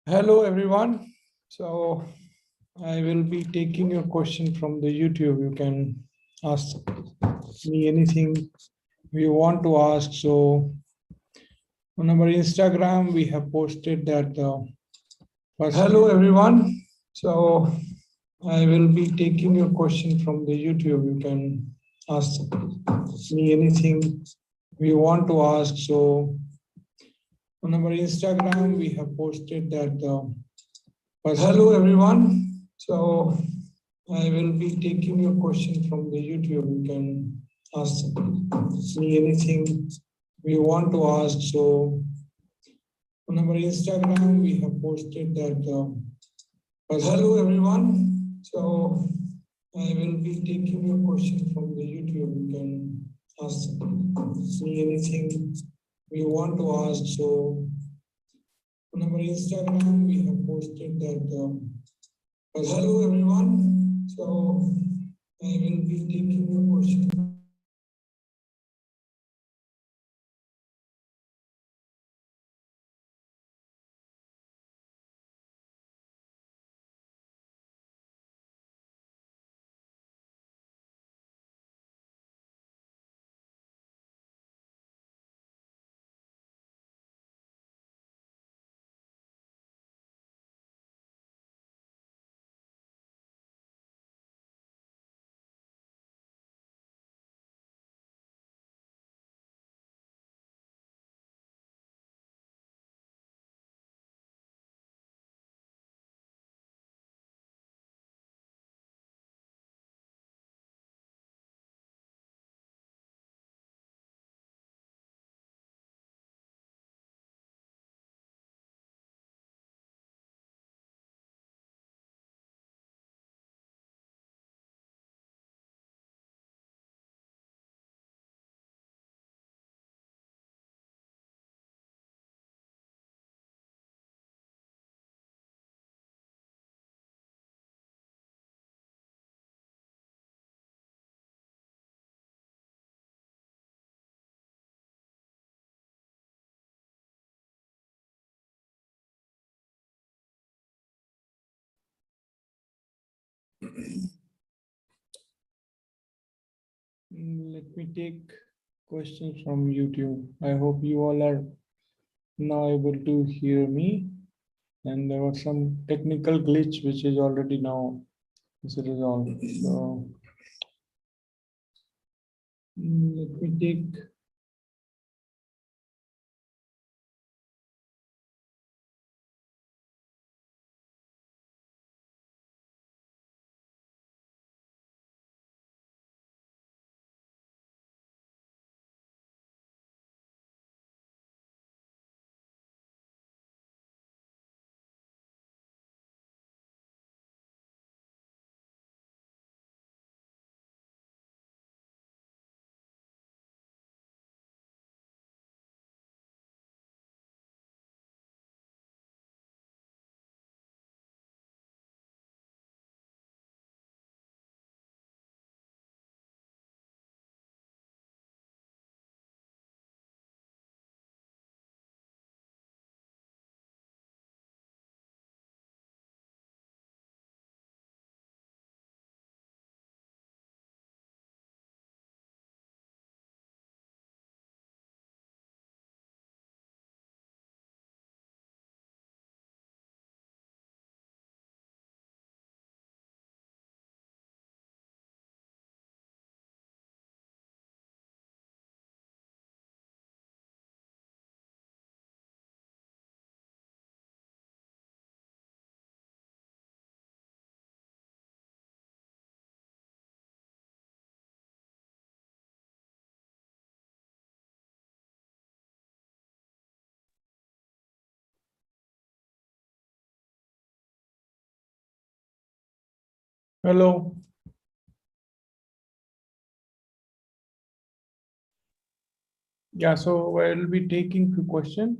Hello everyone. So I will be taking your question from the YouTube. You can ask me anything you want to ask. So on our Instagram, we have posted that Hello everyone. So I will be taking your question from the YouTube. You can ask me anything you want to ask. So on our Instagram, we have posted that hello everyone. So I will be taking your question from the YouTube. You can ask me anything you want to ask. So on our Instagram, we have posted that hello everyone. So I will be taking your question from the YouTube. You can ask me anything you want to ask. So on our Instagram, we have posted that hello everyone. So I will be taking your question. Let me take questions from YouTube. I hope you all are now able to hear me. And there was some technical glitch which is already now resolved. So let me take hello. Yeah, so I'll be taking few questions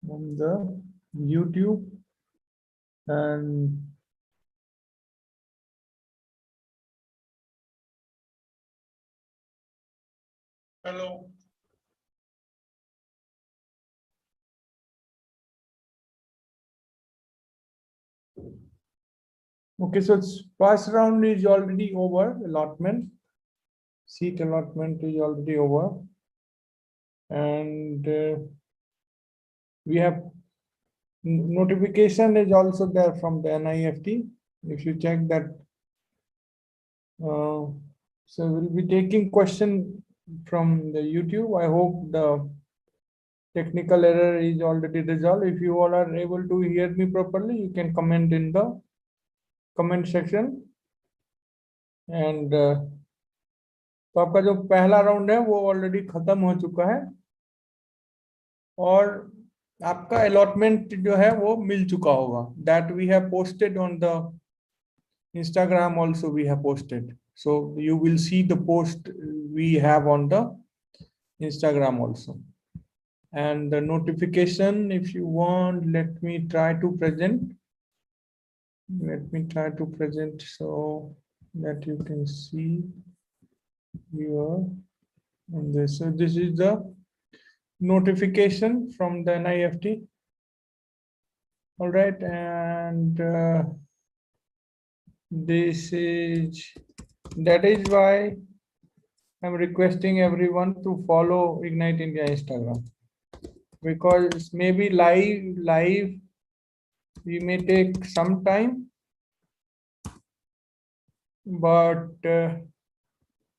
from the YouTube and hello. Okay, so first round is already over. Allotment, seat allotment is already over, and we have notification is also there from the NIFT. If you check that, so we'll be taking question from the YouTube. I hope the technical error is already resolved. If you all are able to hear me properly, you can comment in the comment section. And तो आपका जो पहला round है वो already खत्म हो चुका है और आपका अलॉटमेंट जो है वो मिल चुका होगा. That we have posted on the Instagram also we have posted. So you will see the post we have on the Instagram also. And the notification, if you want, let me try to present. Let me try to present so that you can see here. And this, so this is the notification from the NIFT. All right, and this is, that is why I'm requesting everyone to follow Ignite India Instagram, because maybe live we may take some time, but in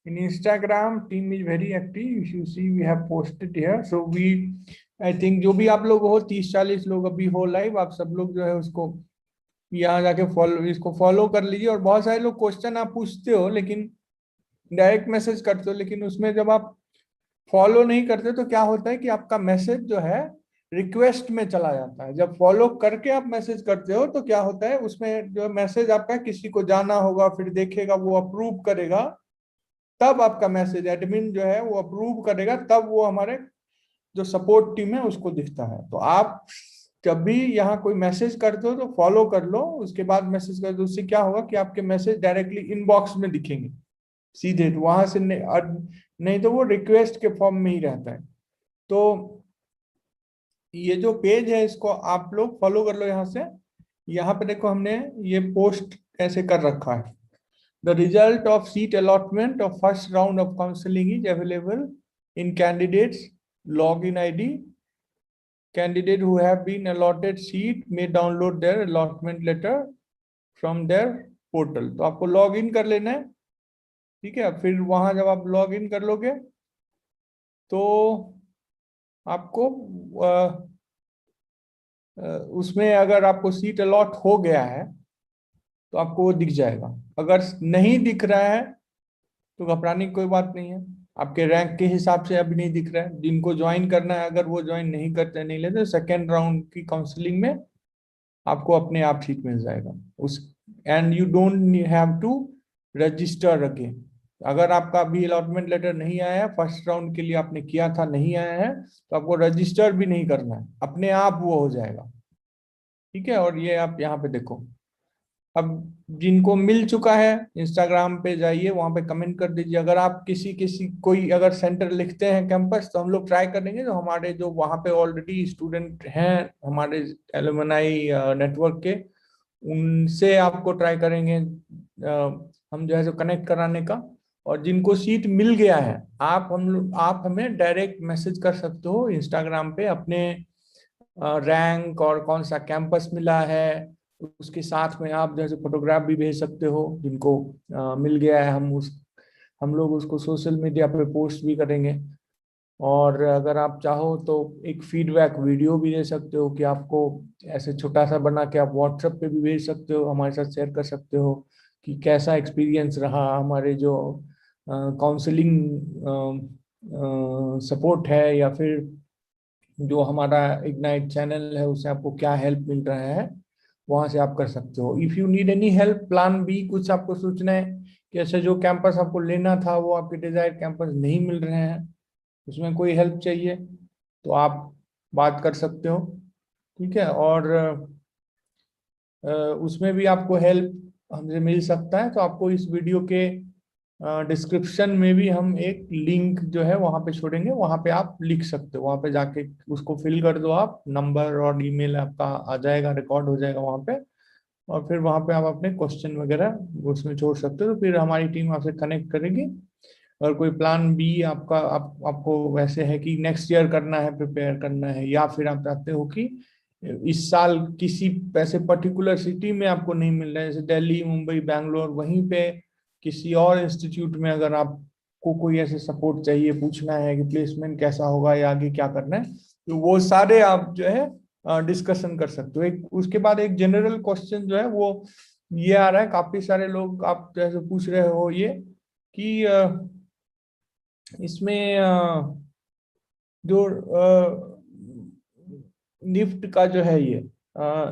Instagram team is very active. If you see, we have posted here. So we, I think जो भी आप लोग हो 30-40 लोग अभी हो live, आप सब लोग जो है उसको यहाँ जाके इसको फॉलो कर लीजिए. और बहुत सारे लोग क्वेश्चन आप पूछते हो लेकिन डायरेक्ट मैसेज करते हो, लेकिन उसमें जब आप फॉलो नहीं करते तो क्या होता है कि आपका मैसेज जो है रिक्वेस्ट में चला जाता है. जब फॉलो करके आप मैसेज करते हो तो क्या होता है, उसमें जो मैसेज आपका किसी को जाना होगा, फिर देखेगा, वो अप्रूव करेगा, तब आपका मैसेज एडमिन जो है वो अप्रूव करेगा, तब वो हमारे जो सपोर्ट टीम है उसको दिखता है. तो आप जब भी यहाँ कोई मैसेज करते हो तो फॉलो कर लो, उसके बाद मैसेज कर दो. उससे क्या होगा कि आपके मैसेज डायरेक्टली इनबॉक्स में दिखेंगे सीधे, तो वहां से नहीं तो वो रिक्वेस्ट के फॉर्म में ही रहता है. तो ये जो पेज है इसको आप लोग फॉलो कर लो. यहाँ से, यहाँ पे देखो हमने ये पोस्ट ऐसे कर रखा है. The result of seat allotment of first round of counseling is available in candidates login ID. Candidate who have been allotted seat may download their allotment letter from their portal. तो आपको log in कर लेना है, ठीक है. फिर वहां जब आप लॉग इन कर लोगे तो आपको उसमें अगर आपको सीट अलॉट हो गया है तो आपको वो दिख जाएगा. अगर नहीं दिख रहा है तो घबराने की कोई बात नहीं है. आपके रैंक के हिसाब से अभी नहीं दिख रहा है. जिनको ज्वाइन करना है, अगर वो ज्वाइन नहीं करते, नहीं लेते, सेकेंड राउंड की काउंसलिंग में आपको अपने आप सीट मिल जाएगा उस. And you don't have to register again. अगर आपका अभी अलॉटमेंट लेटर नहीं आया है, फर्स्ट राउंड के लिए आपने किया था, नहीं आया है, तो आपको रजिस्टर भी नहीं करना है, अपने आप वो हो जाएगा, ठीक है. और ये आप यहाँ पे देखो, अब जिनको मिल चुका है इंस्टाग्राम पे जाइए, वहां पे कमेंट कर दीजिए. अगर आप किसी कोई अगर सेंटर लिखते हैं कैंपस, तो हम लोग ट्राई करेंगे जो हमारे जो वहां पे ऑलरेडी स्टूडेंट हैं हमारे एलुमनाई नेटवर्क के, उनसे आपको ट्राई करेंगे हम जो है जो कनेक्ट कराने का. और जिनको सीट मिल गया है, आप हमें डायरेक्ट मैसेज कर सकते हो इंस्टाग्राम पे, अपने रैंक और कौन सा कैंपस मिला है उसके साथ में आप जैसे फोटोग्राफ भी भेज सकते हो. जिनको मिल गया है, हम लोग उसको सोशल मीडिया पे पोस्ट भी करेंगे. और अगर आप चाहो तो एक फीडबैक वीडियो भी दे सकते हो कि आपको ऐसे छोटा सा बना के आप व्हाट्सएप पे भी भेज सकते हो, हमारे साथ शेयर कर सकते हो कि कैसा एक्सपीरियंस रहा, हमारे जो काउंसलिंग सपोर्ट है, या फिर जो हमारा इग्नाइट चैनल है उससे आपको क्या हेल्प मिल रहा है, वहां से आप कर सकते हो. If you need any help, plan B कुछ आपको सोचना है कि ऐसे जो कैंपस आपको लेना था वो आपके डिजायर कैंपस नहीं मिल रहे हैं, उसमें कोई हेल्प चाहिए तो आप बात कर सकते हो, ठीक है. और उसमें भी आपको हेल्प हमसे मिल सकता है. तो आपको इस वीडियो के डिस्क्रिप्शन में भी हम एक लिंक जो है वहां पे छोड़ेंगे, वहां पे आप लिख सकते हो. वहां पे जाके उसको फिल कर दो, आप नंबर और ईमेल आपका आ जाएगा, रिकॉर्ड हो जाएगा वहां पे. और फिर वहां पे आप अपने क्वेश्चन वगैरह उसमें छोड़ सकते हो, तो फिर हमारी टीम आपसे कनेक्ट करेगी। और कोई प्लान बी आपका आपको वैसे है कि नेक्स्ट ईयर करना है, प्रिपेयर करना है, या फिर आप चाहते हो कि इस साल किसी ऐसे पर्टिकुलर सिटी में आपको नहीं मिल रहा है, जैसे दिल्ली, मुंबई, बैंगलोर, वहीं पे किसी और इंस्टीट्यूट में अगर आपको कोई ऐसे सपोर्ट चाहिए, पूछना है कि प्लेसमेंट कैसा होगा या आगे क्या करना है, तो वो सारे आप जो है डिस्कशन कर सकते हो। एक उसके बाद एक जनरल क्वेश्चन जो है वो ये आ रहा है, काफी सारे लोग आप जैसे पूछ रहे हो ये कि इसमें जो निफ्ट का जो है ये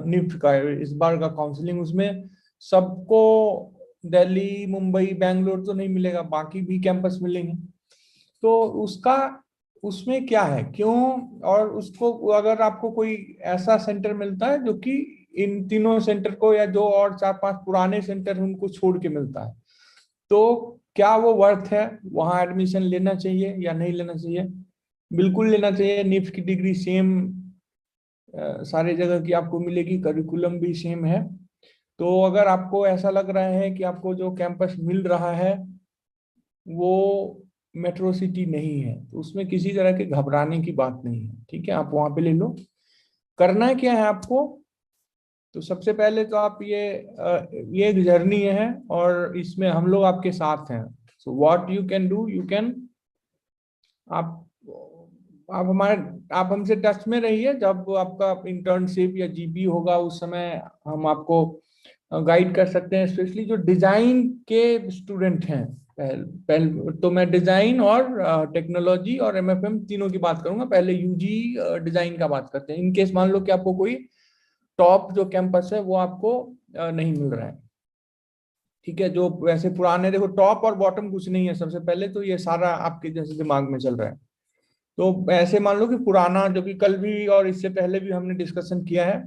निफ्ट का इस बार का काउंसलिंग, उसमें सबको दिल्ली, मुंबई, बैंगलोर तो नहीं मिलेगा, बाकी भी कैंपस मिलेंगे। तो उसका उसमें क्या है, क्यों, और उसको अगर आपको कोई ऐसा सेंटर मिलता है जो कि इन तीनों सेंटर को या जो और 4-5 पुराने सेंटर उनको छोड़ के मिलता है, तो क्या वो वर्थ है, वहां एडमिशन लेना चाहिए या नहीं लेना चाहिए? बिल्कुल लेना चाहिए। निफ्ट की डिग्री सेम सारे जगह की आपको मिलेगी, करिकुलम भी सेम है। तो अगर आपको ऐसा लग रहा है कि आपको जो कैंपस मिल रहा है वो मेट्रो सिटी नहीं है, तो उसमें किसी तरह के घबराने की बात नहीं है, ठीक है, आप वहां पे ले लो। करना क्या है आपको, तो सबसे पहले तो आप ये एक जर्नी है और इसमें हम लोग आपके साथ हैं। So what you can do, you can, आप आप हमारे आप हमसे टच में रहिए। जब आपका इंटर्नशिप या जीपी होगा उस समय हम आपको गाइड कर सकते हैं, स्पेशली जो डिजाइन के स्टूडेंट हैं। पहले तो मैं डिजाइन और टेक्नोलॉजी और एमएफएम तीनों की बात करूंगा। पहले यूजी डिजाइन का बात करते हैं। इन केस मान लो कि आपको कोई टॉप जो कैंपस है वो आपको नहीं मिल रहा है, ठीक है, जो वैसे पुराने, देखो टॉप और बॉटम कुछ नहीं है, सबसे पहले तो ये सारा आपके जैसे दिमाग में चल रहा है। तो ऐसे मान लो कि पुराना, जो कि कल भी और इससे पहले भी हमने डिस्कशन किया है,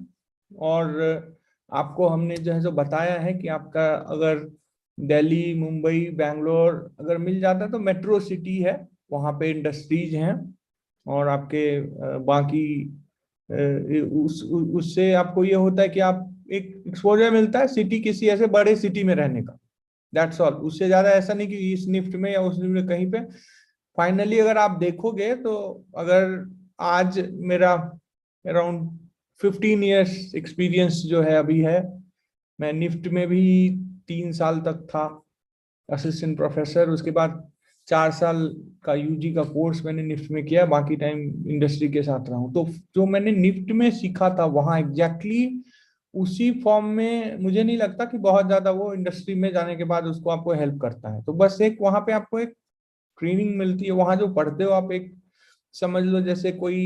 और आपको हमने जो है जो बताया है कि आपका अगर दिल्ली, मुंबई, बैंगलोर अगर मिल जाता है तो मेट्रो सिटी है, वहाँ पे इंडस्ट्रीज हैं, और आपके बाकी उससे आपको ये होता है कि आप एक एक्सपोजर मिलता है सिटी, किसी ऐसे बड़े सिटी में रहने का। दैट्स ऑल, उससे ज्यादा ऐसा नहीं कि इस निफ्ट में या उस निफ्ट में कहीं पे। फाइनली अगर आप देखोगे तो अगर आज मेरा अराउंड 15 ईयर्स एक्सपीरियंस जो है अभी है, मैं निफ्ट में भी 3 साल तक था असिस्टेंट प्रोफेसर, उसके बाद 4 साल का यूजी का कोर्स मैंने निफ्ट में किया, बाकी टाइम इंडस्ट्री के साथ रहा हूँ। तो जो मैंने निफ्ट में सीखा था वहाँ एग्जैक्टली उसी फॉर्म में मुझे नहीं लगता कि बहुत ज्यादा वो इंडस्ट्री में जाने के बाद उसको आपको हेल्प करता है। तो बस एक वहां पे आपको एक ट्रेनिंग मिलती है, वहां जो पढ़ते हो आप, एक समझ लो जैसे कोई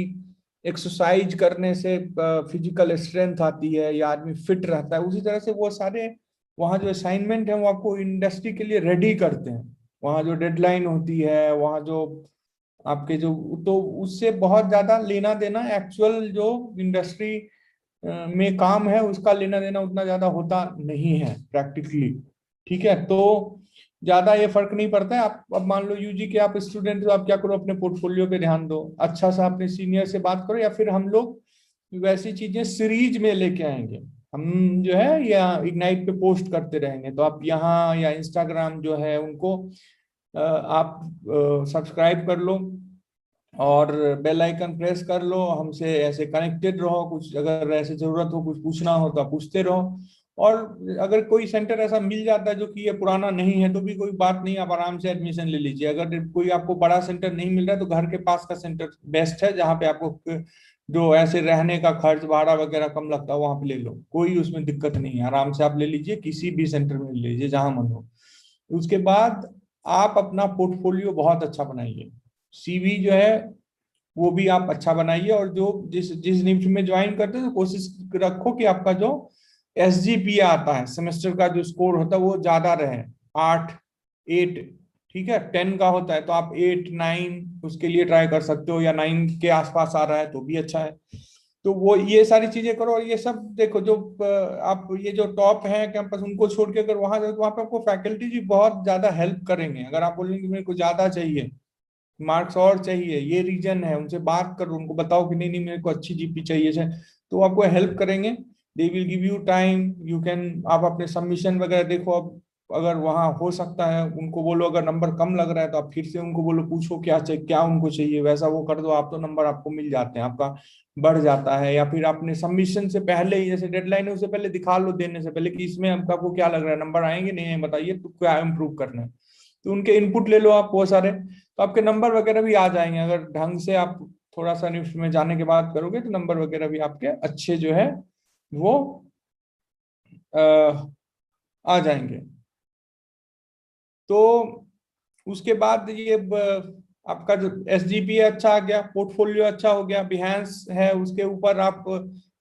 एक्सरसाइज करने से फिजिकल स्ट्रेंथ आती है या आदमी फिट रहता है, उसी तरह से वो सारे वहाँ जो असाइनमेंट है वो आपको इंडस्ट्री के लिए रेडी करते हैं। वहाँ जो डेडलाइन होती है, वहाँ जो आपके जो, तो उससे बहुत ज्यादा लेना देना एक्चुअल जो इंडस्ट्री में काम है उसका लेना देना उतना ज्यादा होता नहीं है प्रैक्टिकली, ठीक है। तो ज्यादा ये फर्क नहीं पड़ता है। आप अब मान लो यूजी के आप स्टूडेंट हो, आप क्या करो, अपने पोर्टफोलियो पे ध्यान दो, अच्छा सा अपने सीनियर से बात करो, या फिर हम लोग वैसी चीजें सीरीज में लेके आएंगे। हम जो है या इग्नाइट पे पोस्ट करते रहेंगे, तो आप यहाँ या इंस्टाग्राम जो है उनको आप सब्सक्राइब कर लो और बेल आइकन प्रेस कर लो, हमसे ऐसे कनेक्टेड रहो। कुछ अगर ऐसे जरूरत हो, कुछ पूछना हो तो आप पूछते रहो। और अगर कोई सेंटर ऐसा मिल जाता है जो कि ये पुराना नहीं है तो भी कोई बात नहीं, आप आराम से एडमिशन ले लीजिए। अगर कोई आपको बड़ा सेंटर नहीं मिल रहा है तो घर के पास का सेंटर बेस्ट है, जहाँ पे आपको जो ऐसे रहने का खर्च भाड़ा वगैरह कम लगता है वहां पे ले लो, कोई उसमें दिक्कत नहीं है, आराम से आप ले लीजिए, किसी भी सेंटर में ले लीजिए जहां मन हो। उसके बाद आप अपना पोर्टफोलियो बहुत अच्छा बनाइए, सीवी जो है वो भी आप अच्छा बनाइए, और जो जिस जिस निफ्ट में ज्वाइन करते हो तो कोशिश रखो कि आपका जो एसजीपीए आता है सेमेस्टर का जो स्कोर होता है वो ज्यादा रहे, 8, 8, ठीक है। 10 का होता है तो आप 8, 9 उसके लिए ट्राई कर सकते हो, या 9 के आसपास आ रहा है तो भी अच्छा है। तो वो ये सारी चीजें करो। और ये सब देखो, जो आप ये जो टॉप है कैंपस उनको छोड़ के अगर वहां जाओ तो वहां पे आपको फैकल्टी भी बहुत ज्यादा हेल्प करेंगे। अगर आप बोलेंगे मेरे को ज्यादा चाहिए मार्क्स और चाहिए, ये रीजन है, उनसे बात करो, उनको बताओ कि नहीं नहीं मेरे को अच्छी जीपी चाहिए, तो वो आपको हेल्प करेंगे। They will give you time, you can, आप अपने सबमिशन वगैरह देखो। अब अगर वहाँ हो सकता है उनको बोलो, अगर नंबर कम लग रहा है तो आप फिर से उनको बोलो, पूछो क्या चाहिए, क्या उनको चाहिए, वैसा वो कर दो आप, तो नंबर आपको मिल जाते हैं, आपका बढ़ जाता है। या फिर आपने सबमिशन से पहले ही, जैसे डेडलाइन है उससे पहले दिखा लो, देने से पहले, कि इसमें आपको क्या लग रहा है, नंबर आएंगे नहीं आएंगे बताइए, तो क्या इम्प्रूव करना है, तो उनके इनपुट ले लो आप बहुत सारे, तो आपके नंबर वगैरह भी आ जाएंगे। अगर ढंग से आप थोड़ा सा निफ्ट में जाने के बाद करोगे तो नंबर वगैरह भी आपके अच्छे जो है वो आ जाएंगे। तो उसके बाद ये आपका जो एसजीपी अच्छा आ गया, पोर्टफोलियो अच्छा हो गया, बिहेंस है उसके ऊपर आप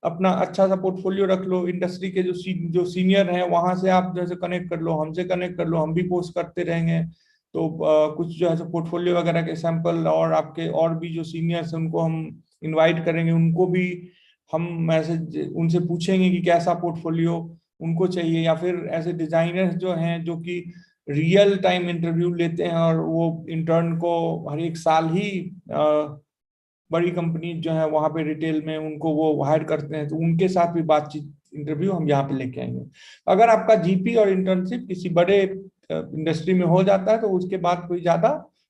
अपना अच्छा सा पोर्टफोलियो रख लो। इंडस्ट्री के जो सीनियर हैं वहां से आप जैसे कनेक्ट कर लो, हमसे कनेक्ट कर लो, हम भी पोस्ट करते रहेंगे। तो कुछ जो है पोर्टफोलियो वगैरह के सैंपल, और आपके और भी जो सीनियर्स हैं उनको हम इनवाइट करेंगे, उनको भी हम मैसेज उनसे पूछेंगे कि कैसा पोर्टफोलियो उनको चाहिए। या फिर ऐसे डिजाइनर्स जो हैं जो कि रियल टाइम इंटरव्यू लेते हैं, और वो इंटर्न को हर एक साल ही बड़ी कंपनी जो है वहां पे रिटेल में उनको वो हायर करते हैं, तो उनके साथ भी बातचीत, इंटरव्यू हम यहाँ पे लेके आएंगे। अगर आपका जीपी और इंटर्नशिप किसी बड़े इंडस्ट्री में हो जाता है तो उसके बाद कोई ज्यादा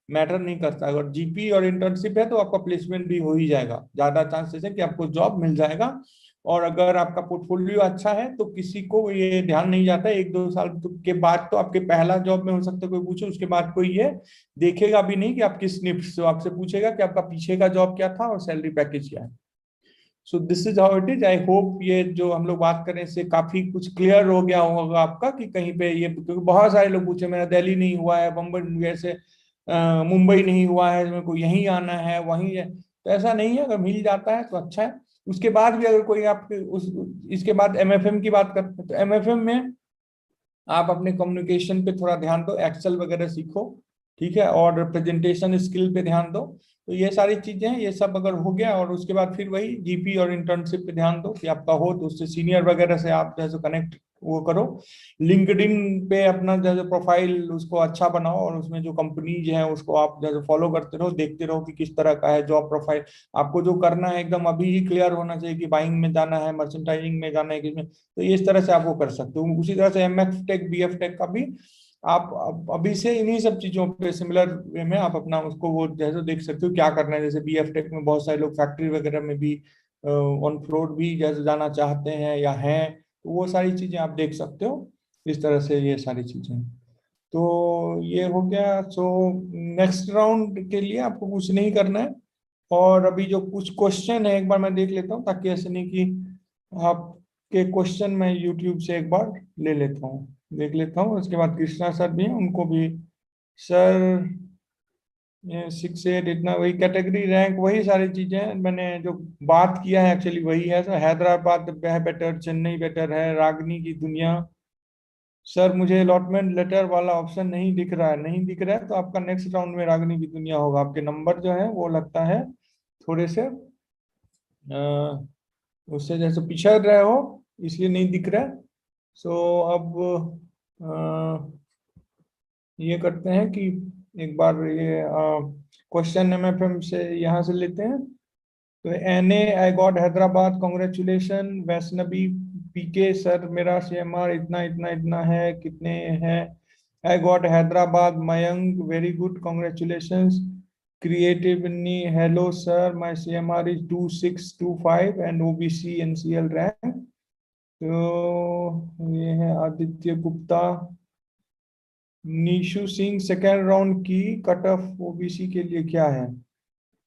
मैटर नहीं करता। अगर जीपी और इंटर्नशिप है तो आपका प्लेसमेंट भी हो ही जाएगा, ज्यादा चांसेस है कि आपको जॉब मिल जाएगा। और अगर आपका पोर्टफोलियो अच्छा है तो किसी को ये ध्यान नहीं जाता, 1-2 साल के बाद तो आपके पहला जॉब में हो सकता है कोई पूछे, उसके बाद कोई ये देखेगा भी नहीं कि आप किस निफ्ट से, आपसे पूछेगा कि आपका पीछे का जॉब क्या था और सैलरी पैकेज क्या है। So this is how it is. I hope ये जो हम लोग बात करें इससे काफी कुछ क्लियर हो गया होगा आपका, कि कहीं पे ये, क्योंकि बहुत सारे लोग पूछे मेरा दिल्ली नहीं हुआ है, बम्बई जैसे मुंबई नहीं हुआ है, मेरे को यहीं आना है वहीं है, तो ऐसा नहीं है। अगर मिल जाता है तो अच्छा है। उसके बाद भी अगर कोई आपके उस, इसके बाद एमएफएम की बात करते हैं, तो एमएफएम में आप अपने कम्युनिकेशन पे थोड़ा ध्यान दो, एक्सेल वगैरह सीखो, ठीक है, और प्रेजेंटेशन स्किल पे ध्यान दो। तो ये सारी चीजें हैं, ये सब अगर हो गया, और उसके बाद फिर वही जीपी और इंटर्नशिप पे ध्यान दो कि आपका हो, तो उससे सीनियर वगैरह से आप जैसे कनेक्ट वो करो। लिंक्डइन पे अपना जैसे प्रोफाइल उसको अच्छा बनाओ, और उसमें जो कंपनीज हैं उसको आप जैसे फॉलो करते रहो, देखते रहो कि किस तरह का है जॉब प्रोफाइल। आपको जो करना है एकदम अभी ही क्लियर होना चाहिए कि बाइंग में जाना है, मर्चेंटाइजिंग में जाना है, किसमें, तो इस तरह से आप वो कर सकते हो। उसी तरह से एमएफ टेक बीएफ टेक का भी आप अभी से इन्हीं सब चीजों पे सिमिलर वे में आप अपना उसको वो जैसे देख सकते हो क्या करना है। जैसे बीएफ टेक में बहुत सारे लोग फैक्ट्री वगैरह में भी ऑन फ्लोर भी जैसे जाना चाहते हैं या हैं, तो वो सारी चीजें आप देख सकते हो। इस तरह से ये सारी चीजें, तो ये हो गया। सो नेक्स्ट राउंड के लिए आपको कुछ नहीं करना है। और अभी जो कुछ क्वेश्चन है एक बार मैं देख लेता हूँ, ताकि ऐसे नहीं कि आपके क्वेश्चन मैं यूट्यूब से एक बार ले लेता हूँ, देख लेता हूँ। उसके बाद कृष्णा सर भी हैं, उनको भी, सर 6-8 इतना, वही कैटेगरी रैंक वही सारी चीजें हैं मैंने जो बात किया है एक्चुअली वही है। सर हैदराबाद है बेटर, चेन्नई बेटर है, रागनी की दुनिया। सर मुझे अलॉटमेंट लेटर वाला ऑप्शन नहीं दिख रहा है, नहीं दिख रहा है तो आपका नेक्स्ट राउंड में रागनी की दुनिया होगा। आपके नंबर जो है वो लगता है थोड़े से उससे जैसे पिछड़ रहे हो, इसलिए नहीं दिख रहा है। सो अब ये करते हैं कि एक बार ये क्वेश्चन एमएफएम से यहाँ से लेते हैं। तो एनए I got Hyderabad, congratulation. Vaishnavi PK, sir मेरा सीएमआर इतना इतना इतना है, कितने हैं? I got Hyderabad, Mayank very good, congratulations. Creative नी, hello sir my CMR is 2625 and OBC NCL rank. तो ये है आदित्य गुप्ता। निशु सिंह, सेकेंड राउंड की कट ऑफ ओबीसी के लिए क्या है?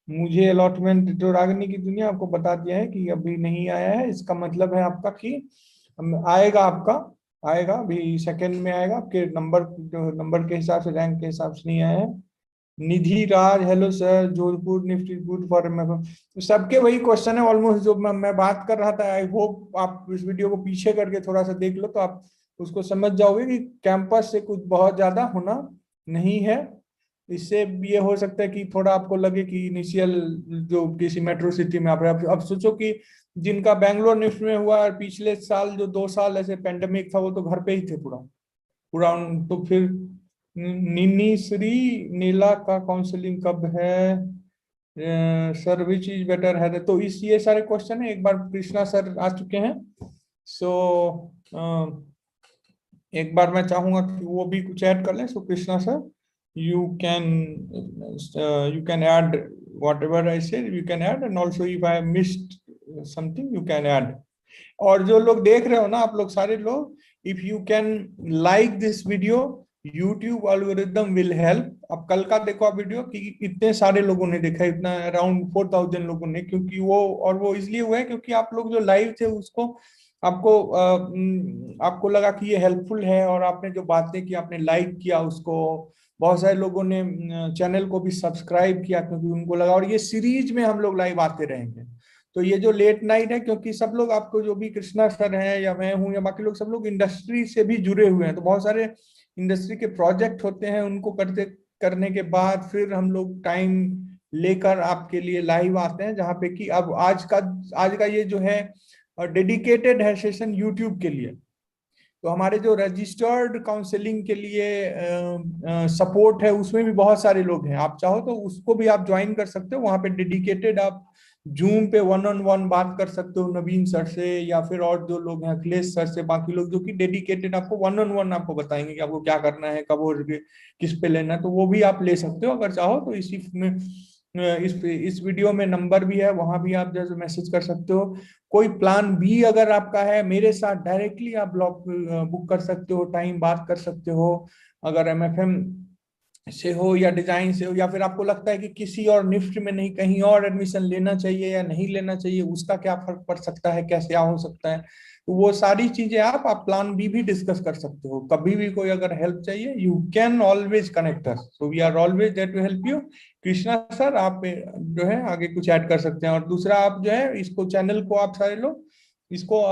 मुझे अलॉटमेंट जो रागनी की दुनिया आपको बता दिया है कि अभी नहीं आया है, इसका मतलब है आपका कि आएगा, आपका आएगा अभी सेकंड में आएगा, आपके नंबर जो नंबर के हिसाब से, रैंक के हिसाब से नहीं आया है। Nidhi Raj, hello sir, Jodhpur NIFT is good for, तो सबके वही क्वेश्चन है ऑलमोस्ट जो मैं बात कर रहा था। आई होप आप इस वीडियो को पीछे करके थोड़ा सा देख लो तो आप उसको समझ जाओगे कि कैंपस से कुछ बहुत ज्यादा होना नहीं है। इससे ये हो सकता है कि थोड़ा आपको लगे कि इनिशियल जो किसी मेट्रो सिटी में आप रहे, अब सोचो कि जिनका बैंगलोर निफ्ट में हुआ और पिछले साल जो 2 साल ऐसे पेंडेमिक था वो तो घर पे ही थे पूरा पूरा तो फिर नीनी श्री नीला का काउंसलिंग कब है? सर विच इज बेटर है, तो इस ये सारे क्वेश्चन है। एक बार कृष्णा सर आ चुके हैं, सो एक बार मैं चाहूंगा कि वो भी कुछ ऐड कर लें. So Krishna sir, you can you can add whatever I said, you can add, and also if I missed something you can add. और जो लोग देख रहे हो ना, आप लोग सारे लोग, if you can like this video, YouTube algorithm will help. अब कल का देखो आप वीडियो कि इतने सारे लोगों ने देखा, इतना अराउंड 4000 लोगों ने, क्योंकि वो इसलिए हुआ है क्योंकि आप लोग जो लाइव थे उसको आपको लगा कि ये हेल्पफुल है, और आपने जो बातें की आपने लाइक किया उसको. बहुत सारे लोगों ने चैनल को भी सब्सक्राइब किया क्योंकि उनको लगा. और ये सीरीज में हम लोग लाइव आते रहेंगे. तो ये जो लेट नाइट है, क्योंकि सब लोग आपको, जो भी कृष्णा सर हैं या मैं हूं या बाकी लोग, सब लोग इंडस्ट्री से भी जुड़े हुए हैं. तो बहुत सारे इंडस्ट्री के प्रोजेक्ट होते हैं, उनको करने के बाद फिर हम लोग टाइम लेकर आपके लिए लाइव आते हैं, जहाँ पे कि अब आज का ये जो है डेडिकेटेड है सेशन यूट्यूब के लिए. तो हमारे जो रजिस्टर्ड काउंसलिंग के लिए सपोर्ट है, उसमें भी बहुत सारे लोग हैं. आप चाहो तो उसको भी आप ज्वाइन कर सकते हो. वहां पे डेडिकेटेड आप जूम पे 1-on-1 बात कर सकते हो नवीन सर से, या फिर और जो लोग हैं अखिलेश सर से, बाकी लोग जो कि डेडिकेटेड आपको 1-on-1 आपको बताएंगे कि आपको क्या करना है, कब और किस पे लेना है. तो वो भी आप ले सकते हो अगर चाहो तो. इसी में इस वीडियो में नंबर भी है, वहां भी आप जैसे मैसेज कर सकते हो. कोई प्लान बी अगर आपका है, मेरे साथ डायरेक्टली आप ब्लॉग बुक कर सकते हो, टाइम बात कर सकते हो. अगर एमएफएम से हो या डिजाइन से हो, या फिर आपको लगता है कि किसी और निफ्ट में नहीं कहीं और एडमिशन लेना चाहिए या नहीं लेना चाहिए, उसका क्या फर्क पड़ सकता है, कैसे क्या हो सकता है, तो वो सारी चीजें आप प्लान बी भी डिस्कस कर सकते हो. कभी भी कोई अगर हेल्प चाहिए, you can always connect us. So we are always there to help you. Krishna sir, आप जो है आगे कुछ ऐड कर सकते हैं. और दूसरा, आप जो है इसको, चैनल को आप सारे लोग इसको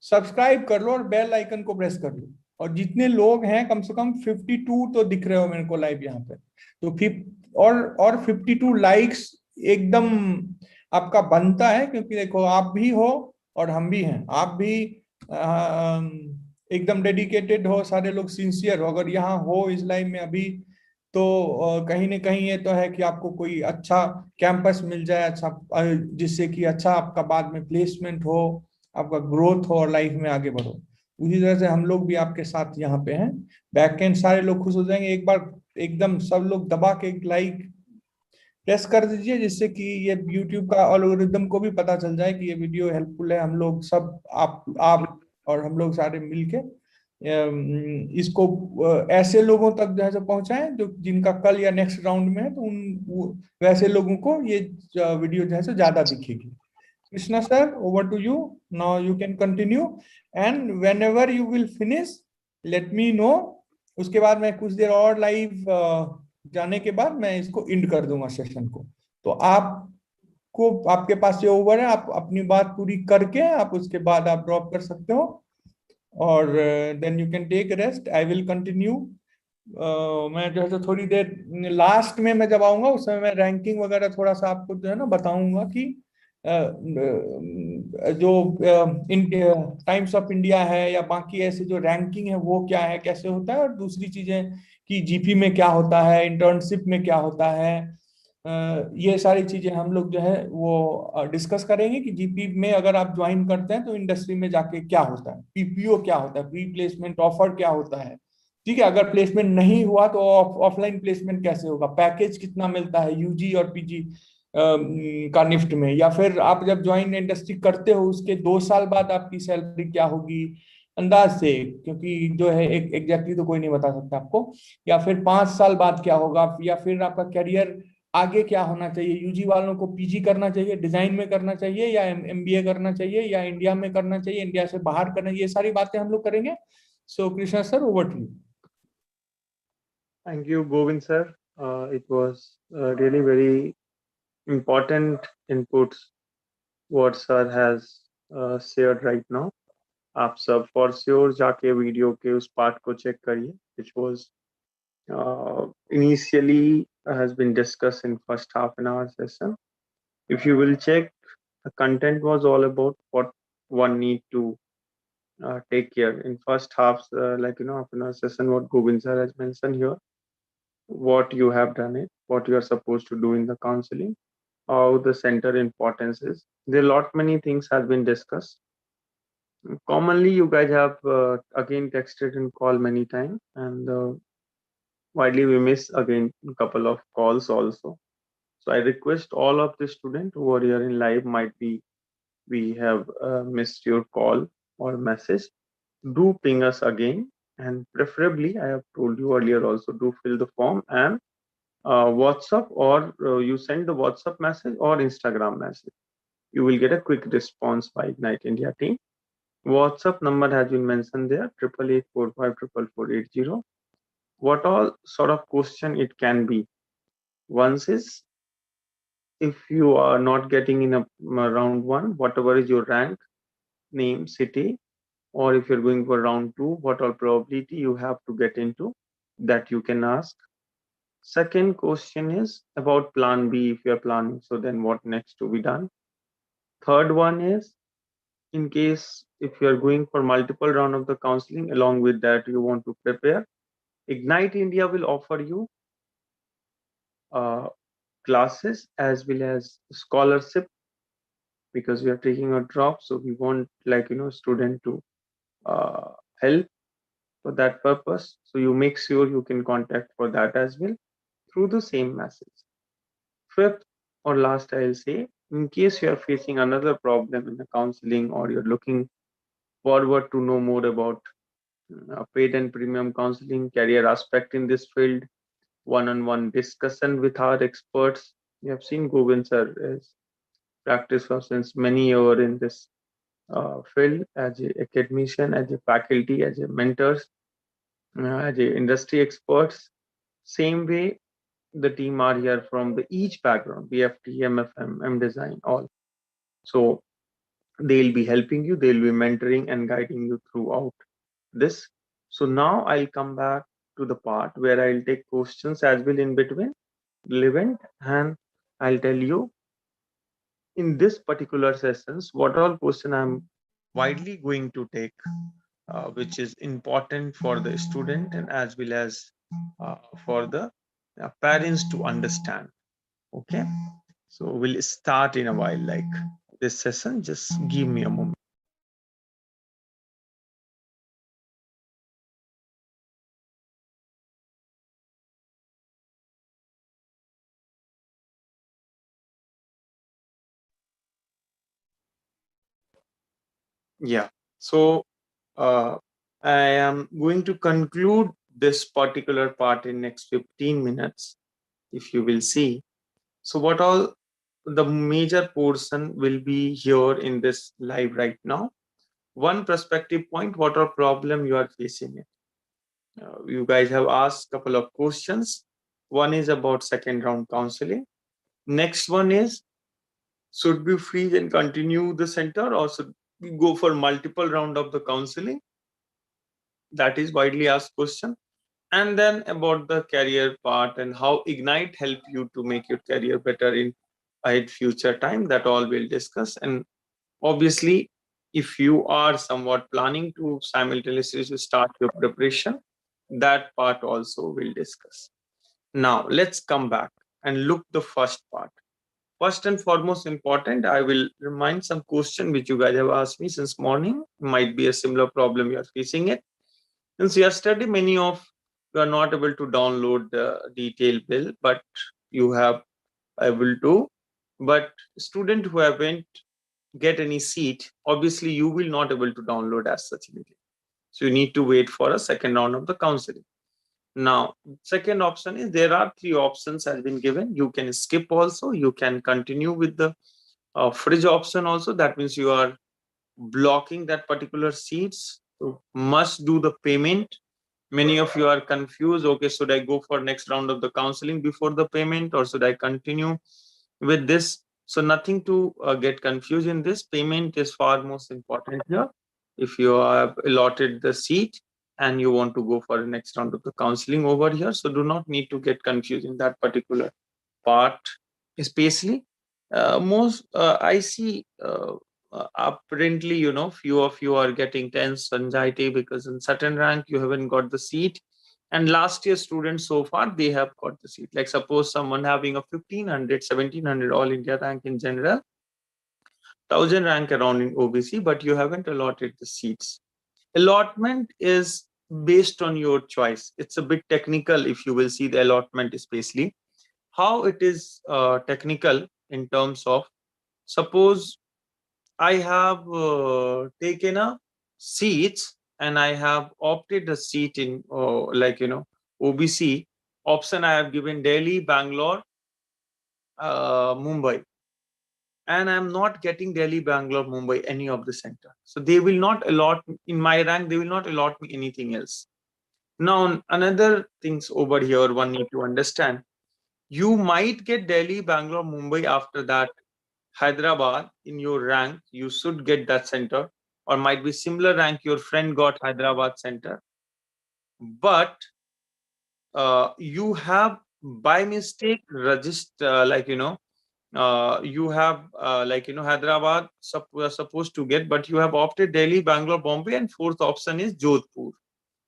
सब्सक्राइब कर लो और बेल आइकन को प्रेस कर लो. और जितने लोग हैं, कम से कम 52 तो दिख रहे हो मेरे को लाइव यहाँ पे. तो फिर और 52 लाइक्स एकदम आपका बनता है, क्योंकि देखो आप भी हो और हम भी हैं. आप भी एकदम डेडिकेटेड हो, सारे लोग सिंसियर हो. अगर यहाँ हो इस लाइव में अभी, तो कहीं ना कहीं ये तो है कि आपको कोई अच्छा कैंपस मिल जाए, अच्छा जिससे कि अच्छा आपका बाद में प्लेसमेंट हो, आपका ग्रोथ हो और लाइफ में आगे बढ़ो. उसी तरह से हम लोग भी आपके साथ यहाँ पे हैं. बैक एंड सारे लोग खुश हो जाएंगे. एक बार एकदम सब लोग दबा के एक लाइक प्रेस कर दीजिए, जिससे कि ये YouTube का एल्गोरिदम को भी पता चल जाए कि ये वीडियो हेल्पफुल है. हम लोग सब, आप और हम लोग सारे मिलके इसको ऐसे लोगों तक जो है सो पहुंचाएं जो जिनका कल या नेक्स्ट राउंड में है, तो वैसे लोगों को ये वीडियो जो है सो ज्यादा दिखेगी. Krishna sir, over to you. Now you can continue, and whenever you will finish, let me know. उसके बाद मैं कुछ देर और लाइव जाने के बाद मैं इसको इंड कर दूंगा सेशन को. तो आपको, आपके पास ये ओवर है, आप अपनी बात पूरी करके आप उसके बाद आप ड्रॉप कर सकते हो. और then you can take rest. I will continue. मैं जो है तो थोड़ी देर लास्ट में मैं जब आऊंगा, उस समय मैं रैंकिंग वगैरह थोड़ा सा आपको जो है ना बताऊंगा कि जो टाइम्स ऑफ इंडिया है या बाकी ऐसे जो रैंकिंग है वो क्या है, कैसे होता है, और दूसरी चीजें कि जीपी में क्या होता है, इंटर्नशिप में क्या होता है. ये सारी चीजें हम लोग जो है वो डिस्कस करेंगे कि जीपी में अगर आप ज्वाइन करते हैं तो इंडस्ट्री में जाके क्या होता है, पीपीओ क्या होता है, प्री प्लेसमेंट ऑफर क्या होता है. ठीक है, अगर प्लेसमेंट नहीं हुआ तो ऑफलाइन प्लेसमेंट कैसे होगा, पैकेज कितना मिलता है यूजी और पीजी का निफ्ट में, या फिर आप जब ज्वाइन इंडस्ट्री करते हो उसके 2 साल बाद आपकी सैलरी क्या होगी अंदाज से, क्योंकि जो है एक एग्जैक्टली तो कोई नहीं बता सकता आपको. या फिर 5 साल बाद क्या होगा, या फिर आपका करियर आगे क्या होना चाहिए. यूजी वालों को पीजी करना चाहिए, डिजाइन में करना चाहिए, या एमबीए करना चाहिए, या इंडिया में करना चाहिए, इंडिया से बाहर करना, ये सारी बातें हम लोग करेंगे. So Krishna sir, over to you. Thank you, Govind sir. It was really very important inputs what sir has shared right now. आप सब for sure जाके वीडियो के उस पार्ट को चेक करिए, which was initially has been discussed in first half an hour session. If you will check, the content was all about what one need to take care in first half, like half an hour session. What Govind sir has mentioned here, what you have done it, what you are supposed to do in the counseling, how the center importance is. There are lot many things have been discussed. Commonly, you guys have again texted and called many times, and widely we miss again a couple of calls also. So I request all of the students who are here in live, might be we have missed your call or message. Do ping us again, and preferably, I have told you earlier also, do fill the form and WhatsApp, or you send the WhatsApp message or Instagram message. You will get a quick response by Ignite India team. WhatsApp number has been mentioned there, 8884544480. What all sort of question it can be? Once is, if you are not getting in a round one, whatever is your rank, name, city, or if you're going for round two, what all probability you have to get into, that you can ask. Second question is about plan B, if you're planning, so then what next to be done. Third one is, in case if you're going for multiple round of the counseling, along with that you want to prepare, Ignite India will offer you uh, classes as well as scholarship, because we are taking a drop, so we want, like, student to uh, help for that purpose. So you make sure you can contact for that as well through the same message. Fifth or last, I'll say, in case you are facing another problem in the counseling, or you're looking forward to know more about paid and premium counseling, career aspect in this field, one-on-one discussion with our experts. You have seen Govind sir is practiced for since many years in this field as a academician, as a faculty, as a mentors, as a industry experts. Same way, the team are here from the each background, BFT, MFM, M design, all. So they'll be helping you, they'll be mentoring and guiding you throughout this. So now I'll come back to the part where I'll take questions as well in between relevant, and I'll tell you in this particular sessions what all question I'm widely going to take, which is important for the student and as well as for the parents to understand. Okay, so we'll start in a while, like this session. Just give me a moment. Yeah. So uh, I am going to conclude this particular part in next 15 minutes, if you will see. So what all the major portion will be here in this live right now. One perspective point, what are problem you are facing it. You guys have asked a couple of questions. One is about second round counseling. Next one is, should we freeze and continue the center, or should we go for multiple round of the counseling? That is widely asked question. And then about the career part and how Ignite help you to make your career better in ahead future time, that all we'll discuss. And obviously, if you are somewhat planning to simultaneously start your preparation, that part also we'll discuss. Now let's come back and look the first part. First and foremost important, I will remind some question which you guys have asked me since morning. Might be a similar problem you are facing it. Since yesterday, many of you are not able to download the detailed bill, but you have able to. But student who haven't get any seat, obviously you will not able to download as such immediately. So you need to wait for a second round of the counseling. Now, second option is, there are three options has been given. You can skip also. You can continue with the fridge option also. That means you are blocking that particular seats. So must do the payment. Many of you are confused. Okay, should I go for next round of the counseling before the payment, or should I continue with this? So nothing to get confused in this. Payment is far most important here. If you have allotted the seat and you want to go for the next round of the counseling over here, so do not need to get confused in that particular part. Especially most I see apparently, few of you are getting tense anxiety because in certain rank you haven't got the seat, and last year students so far they have got the seat. Like suppose someone having a 1500 1700 all India rank in general, 1000 rank around in OBC, but you haven't allotted the seats. Allotment is based on your choice. It's a bit technical if you will see the allotment, especially how it is technical in terms of, suppose I have taken a seats and I have opted a seat in OBC option. I have given Delhi, Bangalore, Mumbai, and I'm not getting Delhi, Bangalore, Mumbai, any of the center. So they will not allot in my rank. They will not allot me anything else. Now another things over here one need to understand. You might get Delhi, Bangalore, Mumbai after that. Hyderabad in your rank, you should get that center, or might be similar rank your friend got Hyderabad center, but you have by mistake register you have Hyderabad supposed to get, but you have opted Delhi, Bangalore, Bombay, and fourth option is Jodhpur,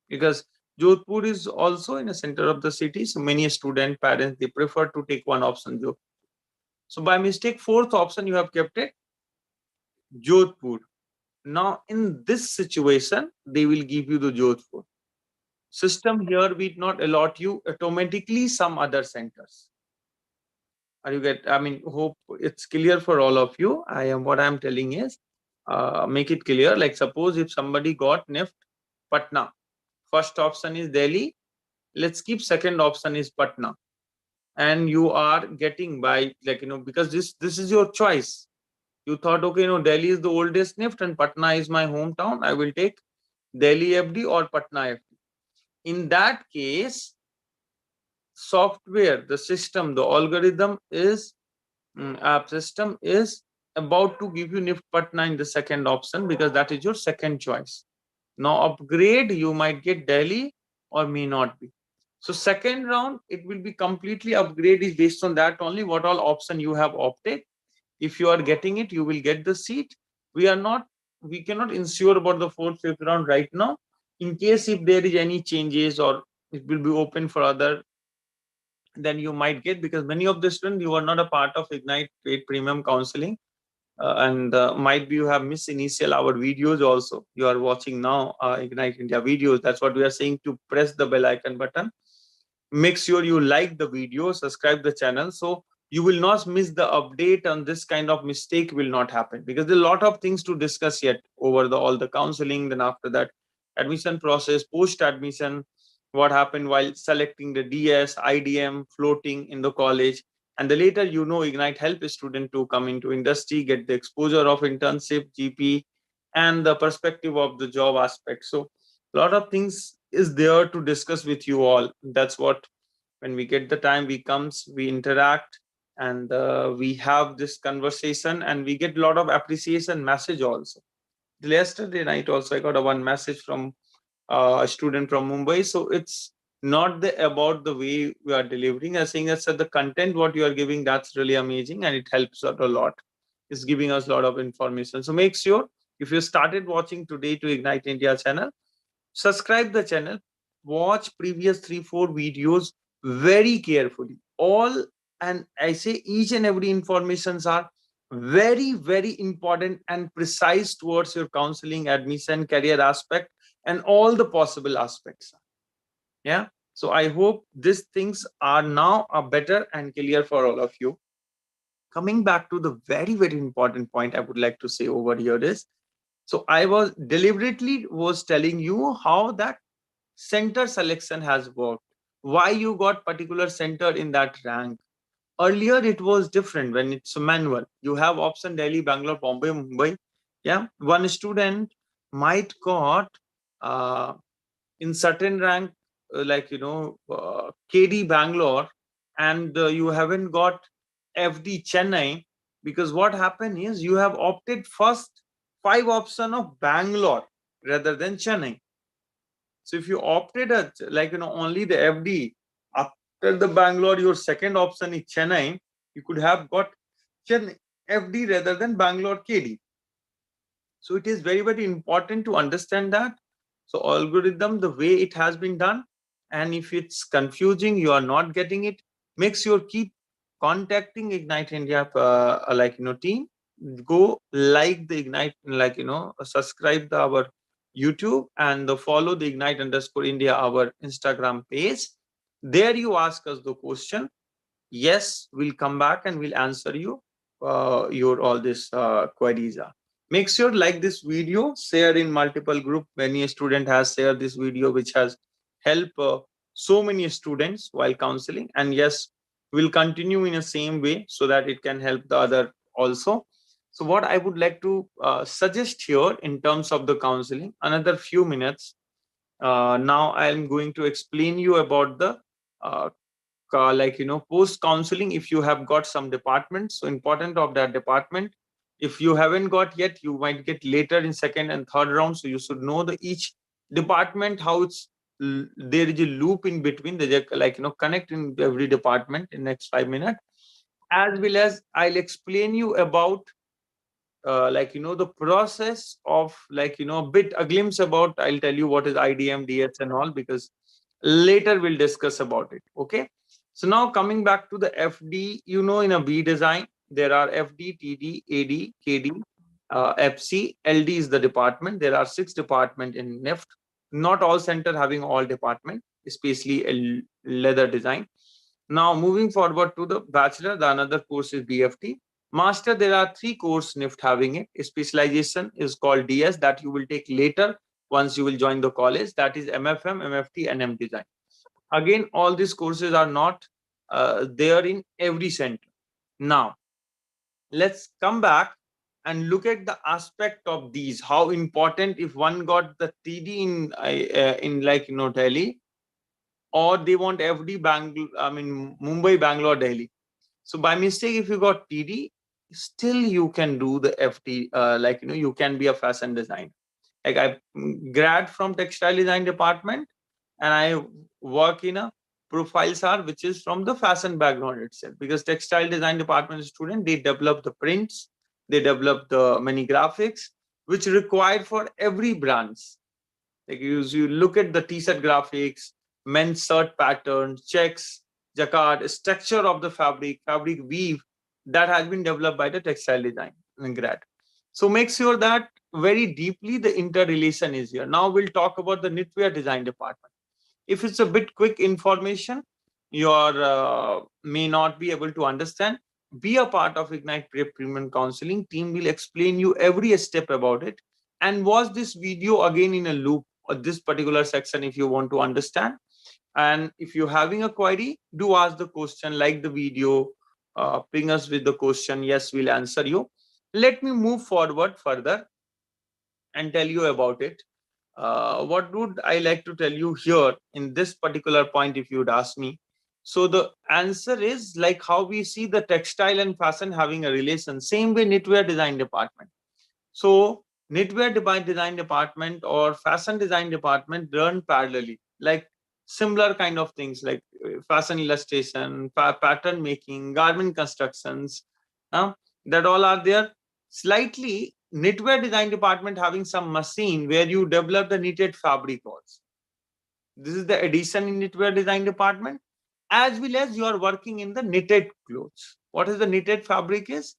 because Jodhpur is also in the center of the city, so many student parents they prefer to take one option Jodhpur. So by mistake fourth option you have kept it Jodhpur. Now, in this situation, they will give you the Jodhpur. System here will not allot you automatically some other centers. Are you get? I mean, hope it's clear for all of you. What I'm telling is, make it clear. Like suppose if somebody got Nift Patna, first option is Delhi. Let's keep second option is Patna, and you are getting by because this is your choice. You thought, okay, Delhi is the oldest Nift and Patna is my hometown. I will take Delhi FD or Patna FD. In that case, software, the system, the algorithm is app system is about to give you Nift Patna in the second option because that is your second choice. Now upgrade, you might get Delhi or may not be. So second round, it will be completely upgrade is based on that only what all option you have opted. If you are getting it, you will get the seat. We cannot ensure about the fourth, fifth round right now. In case if there is any changes or it will be open for other, then you might get, because many of the students you are not a part of Ignite paid premium counseling, and might be you have missed initial our videos also. You are watching now Ignite India videos. That's what we are saying, to press the bell icon button. Make sure you like the video, subscribe the channel, so you will not miss the update, and this kind of mistake will not happen, because there are a lot of things to discuss yet over all the counseling. Then after that, admission process, post admission, what happened while selecting the DS, IDM, floating in the college, and the later Ignite help a student to come into industry, get the exposure of internship, GP, and the perspective of the job aspect. So a lot of things is there to discuss with you all. That's what, when we get the time, we interact, and we have this conversation, and we get a lot of appreciation message also. Yesterday night also I got a one message from a student from Mumbai. So it's not about the way we are delivering. I think that's the content what you are giving, that's really amazing, and it helps out a lot. It's giving us a lot of information. So make sure if you started watching today to Ignite India channel, subscribe the channel, watch previous 3-4 videos very carefully. All, and I say each and every informations are very, very important and precise towards your counseling, admission, career aspect, and all the possible aspects. Yeah. So I hope these things are now better and clear for all of you. Coming back to the very, very important point I would like to say over here is, so I was deliberately telling you how that center selection has worked, why you got particular center in that rank. Earlier it was different. When it's manual, you have option Delhi, Bangalore, Bombay, Mumbai. Yeah, one student might got in certain rank KD Bangalore, and you haven't got FD Chennai, because what happened is you have opted first 5 option of Bangalore rather than Chennai. So if you opted only the FD after the Bangalore, your second option is Chennai, you could have got Chennai FD rather than Bangalore KD. So it is very, very important to understand that. So algorithm, the way it has been done, and if it's confusing, you are not getting it, make sure keep contacting Ignite India team. go like the Ignite, subscribe our YouTube and follow the Ignite_India, our Instagram page. There you ask us the question. Yes, we'll come back and we'll answer you your all these queries are. Make sure like this video, share in multiple group. Many student has shared this video, which has helped so many students while counseling. And yes, we'll continue in the same way so that it can help the other also. So what I would like to suggest here in terms of the counseling, another few minutes. Now I am going to explain you about the uh, post counseling. If you have got some department, so important of that department, if you haven't got yet, you might get later in second and third round. So you should know the each department, how it's there is a loop in between, they connect in every department in next 5 minutes. As well as I'll explain you about the process of a bit a glimpse about, I'll tell you what is IDM, DS and all, because later we'll discuss about it. Okay, so now coming back to the FD, in a B design there are FD, TD, AD, KD, FC, LD is the department. There are 6 department in Nift. Not all center having all department, especially a leather design. Now moving forward to the bachelor, the another course is BFT. Master, there are 3 course Nift having it. Specialization is called DS, that you will take later once you will join the college. That is MFM, MFT, and M design. Again, all these courses are not there in every center. Now, let's come back and look at the aspect of these. How important if one got the TD in Delhi, or they want FD Bangalore, Mumbai, Bangalore, Delhi. So by mistake, if you got TD, still you can do the FD. You can be a fashion designer. Like I grad from textile design department, and I work in a profile SAR, which is from the fashion background itself. Because textile design department student, they develop the prints, they develop the many graphics, which required for every brands. Like you look at the t-shirt graphics, men's shirt patterns, checks, jacquard, structure of the fabric weave, that has been developed by the textile design in grad. So make sure that very deeply the interrelation is here. Now we'll talk about the knitwear design department. If it's a bit quick information, you may not be able to understand. Be a part of Ignite Premium Counseling team. Will explain you every step about it, and watch this video again in a loop or this particular section if you want to understand. And if you're having a query, do ask the question, like the video, ping us with the question. Yes, we'll answer you. Let me move forward further and tell you about it. What would I like to tell you here in this particular point if you'd ask me? So the answer is like how we see the textile and fashion having a relation, same way knitwear design department. So knitwear design department or fashion design department run parallelly, like similar kind of things like fashion illustration, pattern making, garment constructions, that all are there. Slightly knitwear design department having some machine where you develop the knitted fabric also. This is the addition in knitwear design department, as well as you are working in the knitted clothes. What is the knitted fabric is?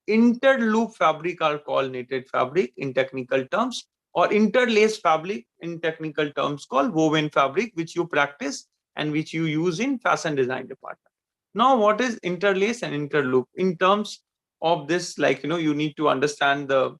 Interloop fabric are called knitted fabric in technical terms, or interlace fabric in technical terms called woven fabric, which you practice and which you use in fashion design department. Now, what is interlace and interloop? In terms of this, you need to understand the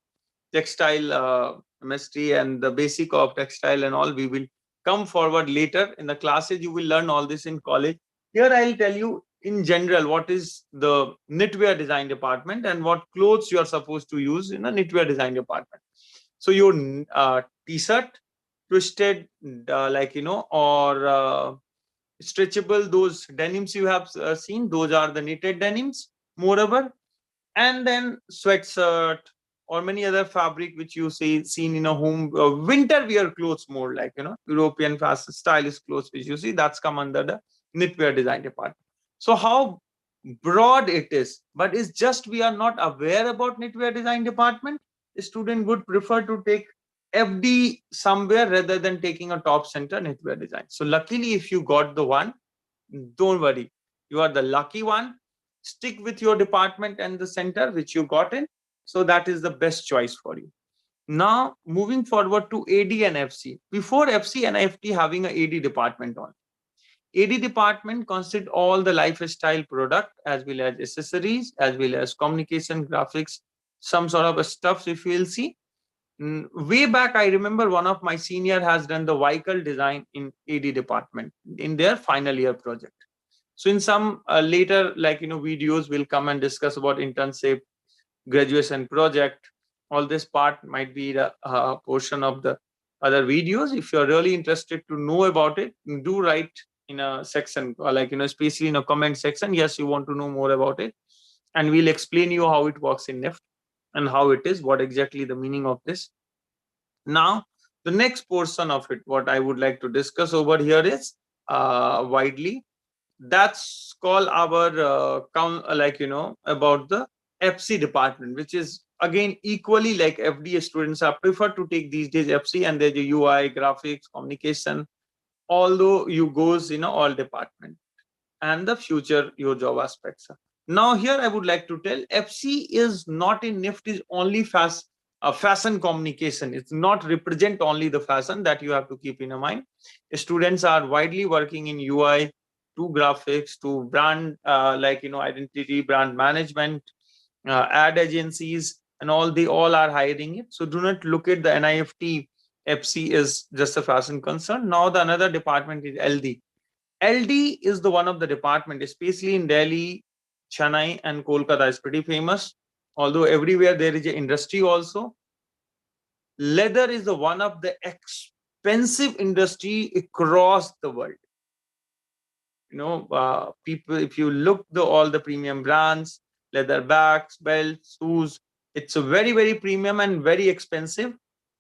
textile chemistry and the basic of textile and all. We will come forward later in the classes. You will learn all this in college. Here I'll tell you in general what is the knitwear design department and what clothes you are supposed to use in a knitwear design department. So your t-shirt, twisted, or stretchable, those denims you have seen, those are the knitted denims. Moreover, and then sweatshirt or many other fabric which you see seen in a home, winter wear clothes, more like European fashion stylish clothes which you see, that's come under the knitwear design department. So how broad it is, but it's just we are not aware about knitwear design department. A student would prefer to take FD somewhere rather than taking a top center knitwear design. So luckily, if you got the one, don't worry, you are the lucky one. Stick with your department and the center which you got in. So that is the best choice for you. Now, moving forward to AD and FC. Before FC and FT having a AD department on. AD department consists all the lifestyle product as well as accessories, as well as communication, graphics, some sort of stuff if you will see. Way back, I remember one of my senior has done the vehicle design in AD department in their final year project. So in some later, videos will come and discuss about internship, graduation project. All this part might be the portion of the other videos. If you're really interested to know about it, do write in a section, especially in a comment section. Yes, you want to know more about it, and we'll explain you how it works in Nift and how it is, what exactly the meaning of this. Now, the next portion of it, what I would like to discuss over here is widely. That's called our about the FC department, which is again equally like FD students are prefer to take these days FC, and there's a UI, graphics, communication, although you goes all department and the future your job aspects. Now here I would like to tell FC is not in Nift is only fashion communication. It's not represent only the fashion, that you have to keep in mind. Students are widely working in UI, to graphics, to brand identity, brand management, ad agencies, and all they all are hiring it. So do not look at the NIFT FC is just a fashion concern. Now the another department is LD. LD is the one of the department, especially in Delhi, Chennai, and Kolkata is pretty famous. Although everywhere there is an industry also. Leather is the one of the expensive industry across the world. People, if you look all the premium brands, leather bags, belts, shoes, it's a very, very premium and very expensive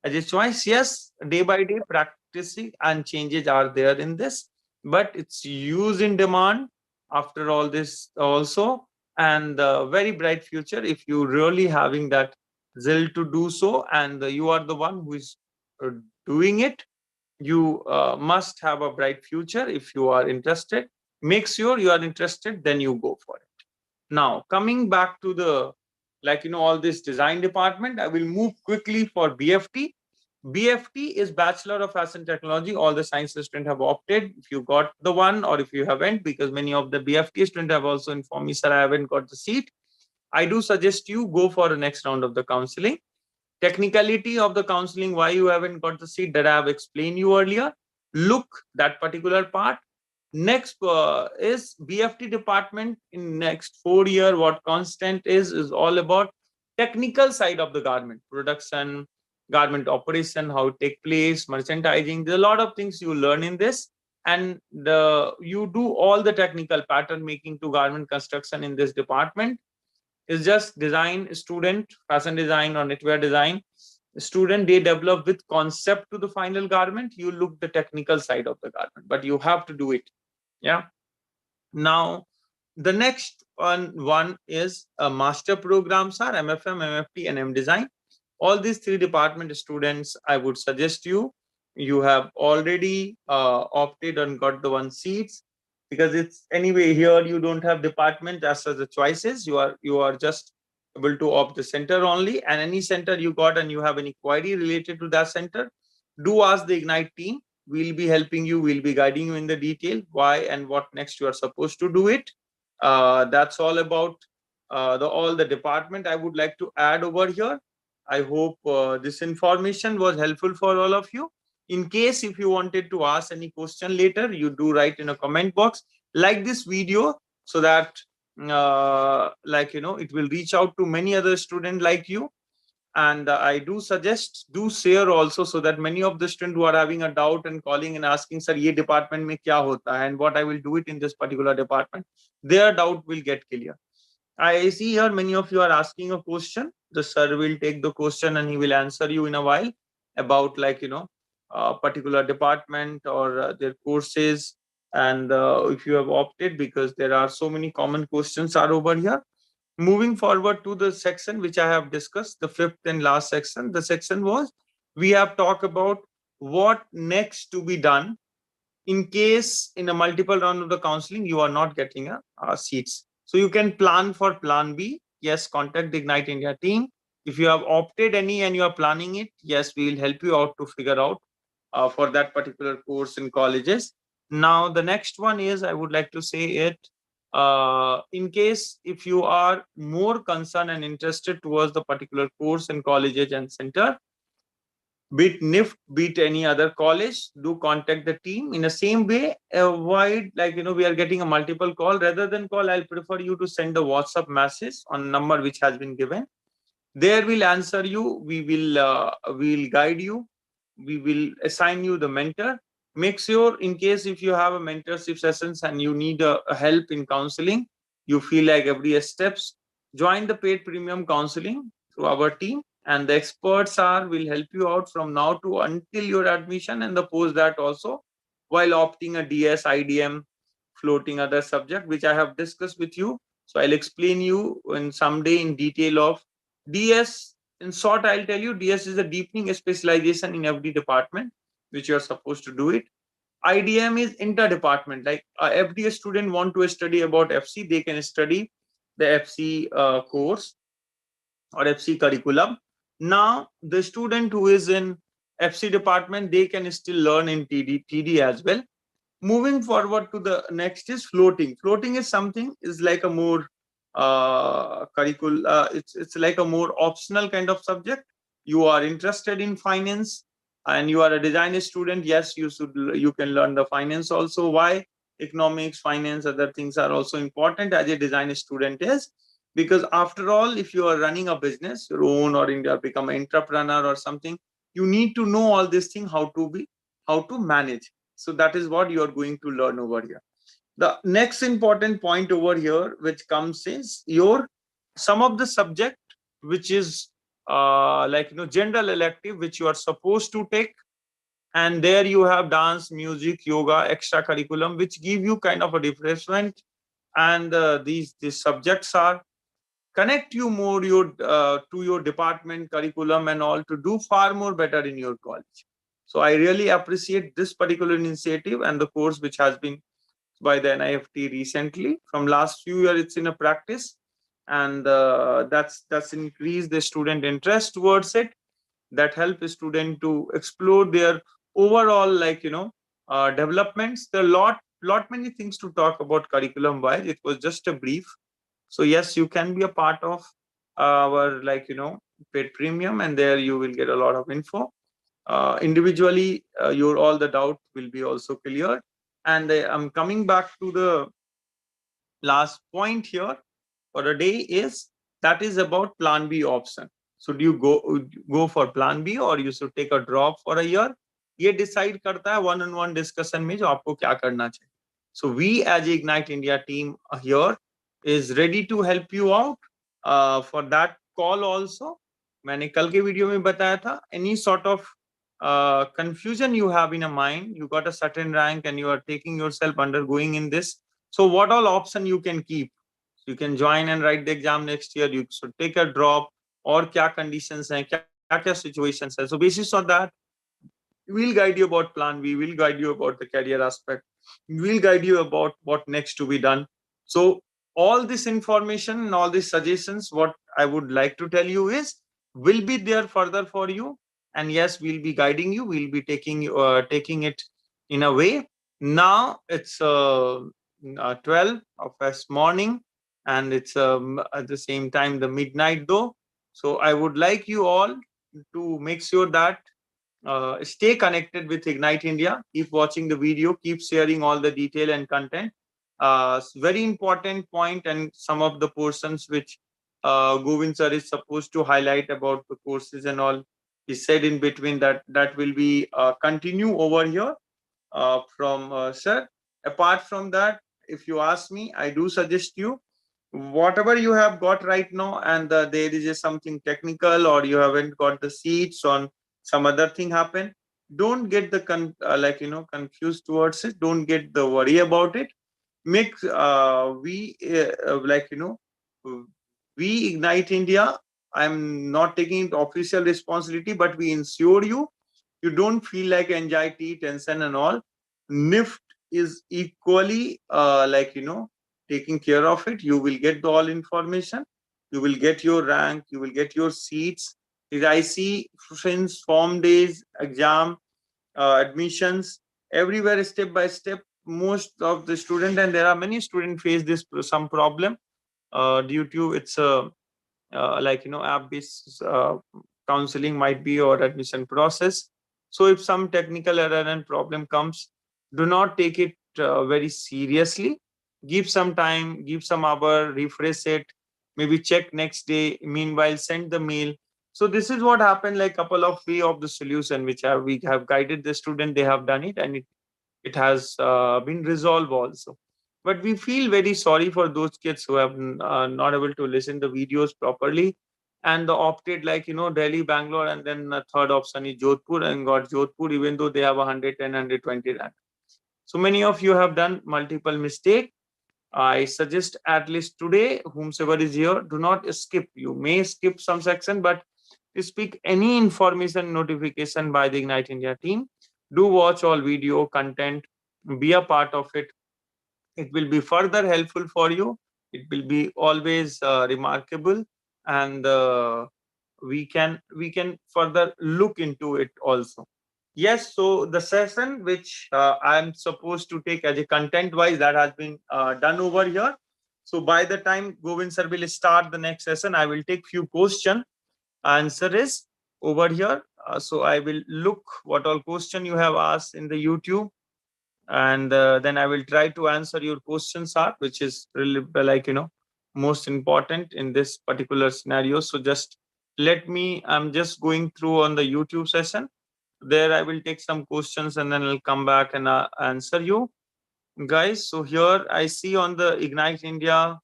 as a choice. Yes, day by day practicing and changes are there in this, but it's used in demand after all this also, and the very bright future if you really having that zeal to do so, and you are the one who is doing it. You must have a bright future. If you are interested, make sure you are interested, then you go for it. Now coming back to the all this design department, I will move quickly for BFT. BFT is Bachelor of Fashion Technology. All the science students have opted. If you got the one, or if you haven't, because many of the BFT students have also informed me, sir, I haven't got the seat, I do suggest you go for the next round of the counseling. Technicality of the counseling, why you haven't got the seat, that I have explained you earlier. Look that particular part. Next is BFT department in next 4 year. What constant is all about technical side of the garment production, garment operation, how it take place, merchandising. There's a lot of things you learn in this, and you do all the technical pattern making to garment construction in this department. Is just design student, fashion design or knitwear design student, they develop with concept to the final garment. You look the technical side of the garment, but you have to do it. Yeah. Now the next one is a master programs are MFM, MFT, and M design. All these three department students, I would suggest you have already opted and got the one seats, because it's anyway here you don't have department as such the choices. You are just able to opt the center only, and any center you got and you have any query related to that center, do ask the Ignite team. We'll be helping you, we'll be guiding you in the detail why and what next you are supposed to do it. That's all about all the department I would like to add over here. I hope this information was helpful for all of you. In case if you wanted to ask any question later, you do write in a comment box, like this video, so that it will reach out to many other students like you. And I do suggest, do share also, so that many of the students who are having a doubt and calling and asking, sir, ye department mein kya hota hai and what I will do it in this particular department, their doubt will get clear. I see here many of you are asking a question. The sir will take the question and he will answer you in a while about particular department or their courses, and if you have opted, because there are so many common questions are over here. Moving forward to the section which I have discussed, the fifth and last section. The section was, we have talked about what next to be done in case in a multiple round of the counseling you are not getting a seats. So you can plan for plan B. Yes, contact the Ignite India team. If you have opted any and you are planning it, yes, we will help you out to figure out for that particular course in colleges. Now, the next one is, I would like to say it, in case if you are more concerned and interested towards the particular course in colleges and center, be it NIFT, be it any other college, do contact the team. In the same way, avoid, like, we are getting a multiple call. Rather than call, I'll prefer you to send a WhatsApp message on number which has been given. There we'll answer you. We'll guide you. We will assign you the mentor. Make sure, in case if you have a mentorship sessions and you need a help in counseling, you feel like every steps, join the paid premium counseling through our team, and the experts will help you out from now to until your admission and the post that also, while opting a DS, IDM, floating other subject which I have discussed with you. So I'll explain you in someday in detail of DS. In short, I'll tell you, DS is a deepening specialization in every department which you are supposed to do it. IDM is inter-department. Like every student want to study about FC, they can study the FC course or FC curriculum. Now, the student who is in FC department, they can still learn in TD as well. Moving forward to the next is floating. Floating is something is like a more it's like a more optional kind of subject. You are interested in finance and you are a design student, yes, you can learn the finance also. Why? Economics, finance, other things are also important as a design student is, because after all, if you are running a business your own, or in become an entrepreneur or something, you need to know all these things, how to manage. So that is what you are going to learn over here. The next important point over here which comes is your some of the subject which is general elective which you are supposed to take, and there you have dance, music, yoga, extra curriculum which give you kind of a refreshment, and these subjects are connect you more to your department curriculum and all to do far more better in your college. So I really appreciate this particular initiative and the course which has been by the NIFT recently. From last few years, it's in a practice, and that's increased the student interest towards it. That help the student to explore their overall developments. There are lot many things to talk about curriculum wise. It was just a brief. So yes, you can be a part of our paid premium, and there you will get a lot of info. Individually, your all the doubt will be also cleared. And I'm coming back to the last point here for a day is that is about plan B option. So do you go for plan B or you should take a drop for a year? ये decide करता है one-on-one discussion में जो आपको क्या करना चाहिए. So we as Ignite India team here is ready to help you out for that call also. मैंने कल के वीडियो में बताया था, any sort of confusion you have in a mind, you got a certain rank and you are taking yourself undergoing in this. So what all option you can keep? You can join and write the exam next year. You should take a drop, or क्या conditions हैं, क्या situations हैं. So basis on that, we'll guide you about plan B. We'll guide you about the career aspect. We'll guide you about what next to be done. So all this information and all these suggestions, what I would like to tell you is, will be there further for you. And yes, we'll be guiding you. We'll be taking it in a way. Now it's 12 of this morning, and it's at the same time the midnight though. So I would like you all to make sure that stay connected with Ignite India. Keep watching the video. Keep sharing all the detail and content. Very important point, and some of the portions which Govind sir is supposed to highlight about the courses and all, he said in between that will be continue over here from sir. Apart from that, if you ask me, I do suggest you whatever you have got right now, and there is something technical or you haven't got the seats on some other thing happen, don't get the confused towards it. Don't get the worry about it. Make we Ignite India, I'm not taking official responsibility, but we ensure you don't feel like anxiety, tension and all. NIFT is equally taking care of it. You will get the all information. you will get your rank, you will get your seats. I see friends, form days, exam, admissions, everywhere step by step. Most of the student, and there are many students face this some problem due to its app based counseling might be or admission process. So if some technical error and problem comes, do not take it very seriously. Give some time, give some hour, refresh it, maybe check next day, meanwhile send the mail. So this is what happened, like couple of way of the solution which we have guided the student, they have done it, and it has been resolved also. But we feel very sorry for those kids who have not able to listen the videos properly, and the opted Delhi, Bangalore, and then the third option is Jodhpur, and got Jodhpur even though they have 110, 120 rank. So many of you have done multiple mistake. I suggest at least today, whomsoever is here, do not skip. You may skip some section, but to speak any information notification by the Ignite India team, do watch all video content, be a part of it. It will be further helpful for you. It will be always remarkable, and we can further look into it also. Yes, so the session which I'm supposed to take as a content wise, that has been done over here. So by the time Govind sir will start the next session, I will take few question. Answer is over here. So I will look what all question you have asked in the YouTube, and then I will try to answer your questions are, which is really most important in this particular scenario. So just let me, I'm just going through on the YouTube session. There I will take some questions and then I'll come back and answer you guys. So here I see on the Ignite India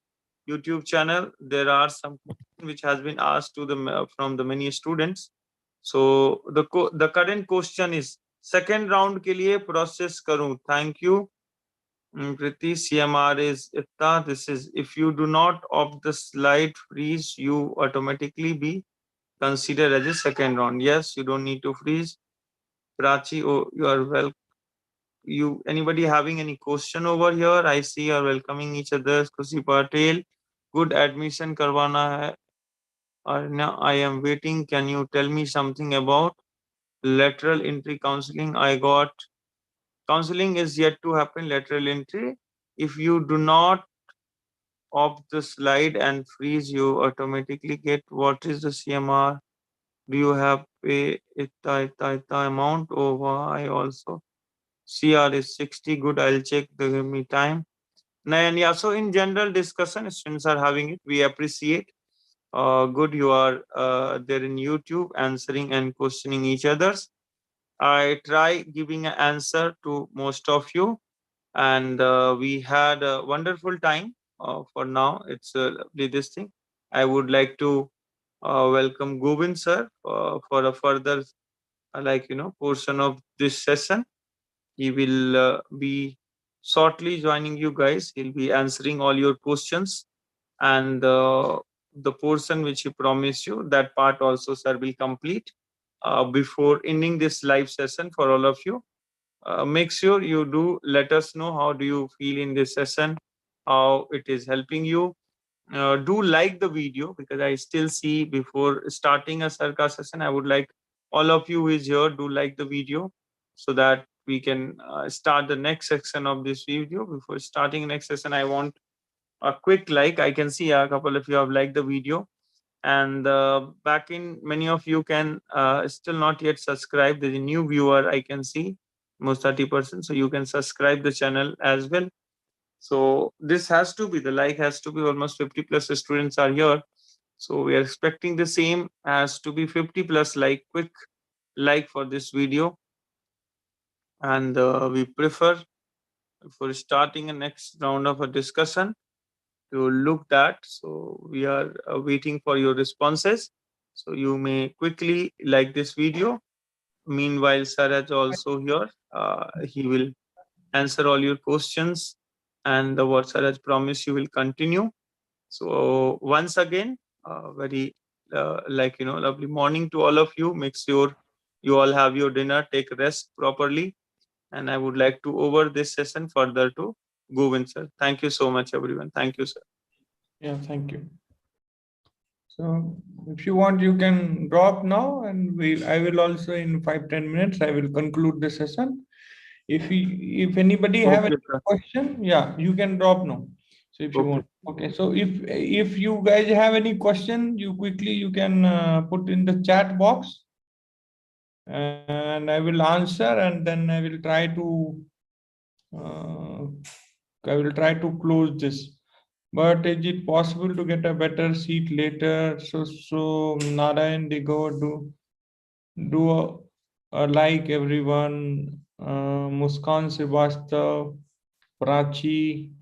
YouTube channel, there are some which has been asked to the from the many students. So the current question is, second round के लिए process करूं? Thank you. Priti, CMR is इतना. This is, if you do not opt the slide freeze, you automatically be considered as a second round. Yes, you don't need to freeze. Prachi, oh, you are well. You, anybody having any question over here? I see you are welcoming each other. Kusi Patel, good admission करवाना है. Arna, I am waiting. Can you tell me something about lateral entry counseling? I got counseling is yet to happen. Lateral entry. If you do not opt the slide and freeze, you automatically get. What is the CMR? Do you have pay ita amount? Oh, I also. CR is 60. Good. I'll check. The give me time. And yeah, so in general discussion, students are having it. We appreciate. Good, you are there in YouTube answering and questioning each others. I try giving an answer to most of you, and we had a wonderful time. For now, it's lovely this thing. I would like to welcome Govind sir for a further portion of this session. He will be shortly joining you guys. He'll be answering all your questions, and the portion which he promised you, that part also sir will complete before ending this live session. For all of you, make sure you do let us know how do you feel in this session, how it is helping you. Do like the video, because I still see before starting a Sarka session, I would like all of you who is here do like the video, so that we can start the next section of this video. Before starting next session, I want a quick like. I can see a couple of you have liked the video, and back in many of you can still not yet subscribe. There's a new viewer I can see, almost 30%. So you can subscribe the channel as well. So this has to be, the like has to be, almost 50 plus students are here. So we are expecting the same as to be 50 plus like, quick like for this video. And we prefer, for starting a next round of a discussion, to look that. So we are waiting for your responses. So you may quickly like this video. Meanwhile, Saraj also here. He will answer all your questions, and what Saraj promised, you will continue. So once again, very lovely morning to all of you. Make sure you all have your dinner, take rest properly, and I would like to over this session further to Govind sir. Thank you so much, everyone. Thank you, sir. Yeah, thank you. So if you want, you can drop now, and I will also in 5-10 minutes, I will conclude the session. If anybody have Okay, any sir. question, yeah, you can drop now. So if you Okay. want, okay. So if you guys have any question, you can put in the chat box, and I will answer, and then I will try to close this. But is it possible to get a better seat later? So Narayan, they go do a like everyone. Muskan Srivastav, Prachi,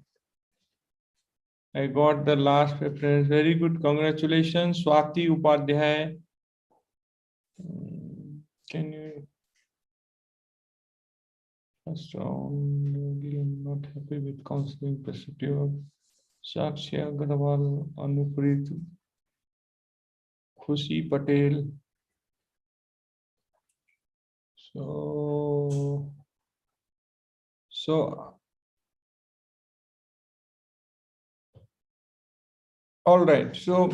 I got the last preference. Very good. Congratulations. Swati Upadhyay. Can you first round? I'm not happy with counseling perspective. Sakshi Agarwal, Anupreet, Khushi Patel. So all right. So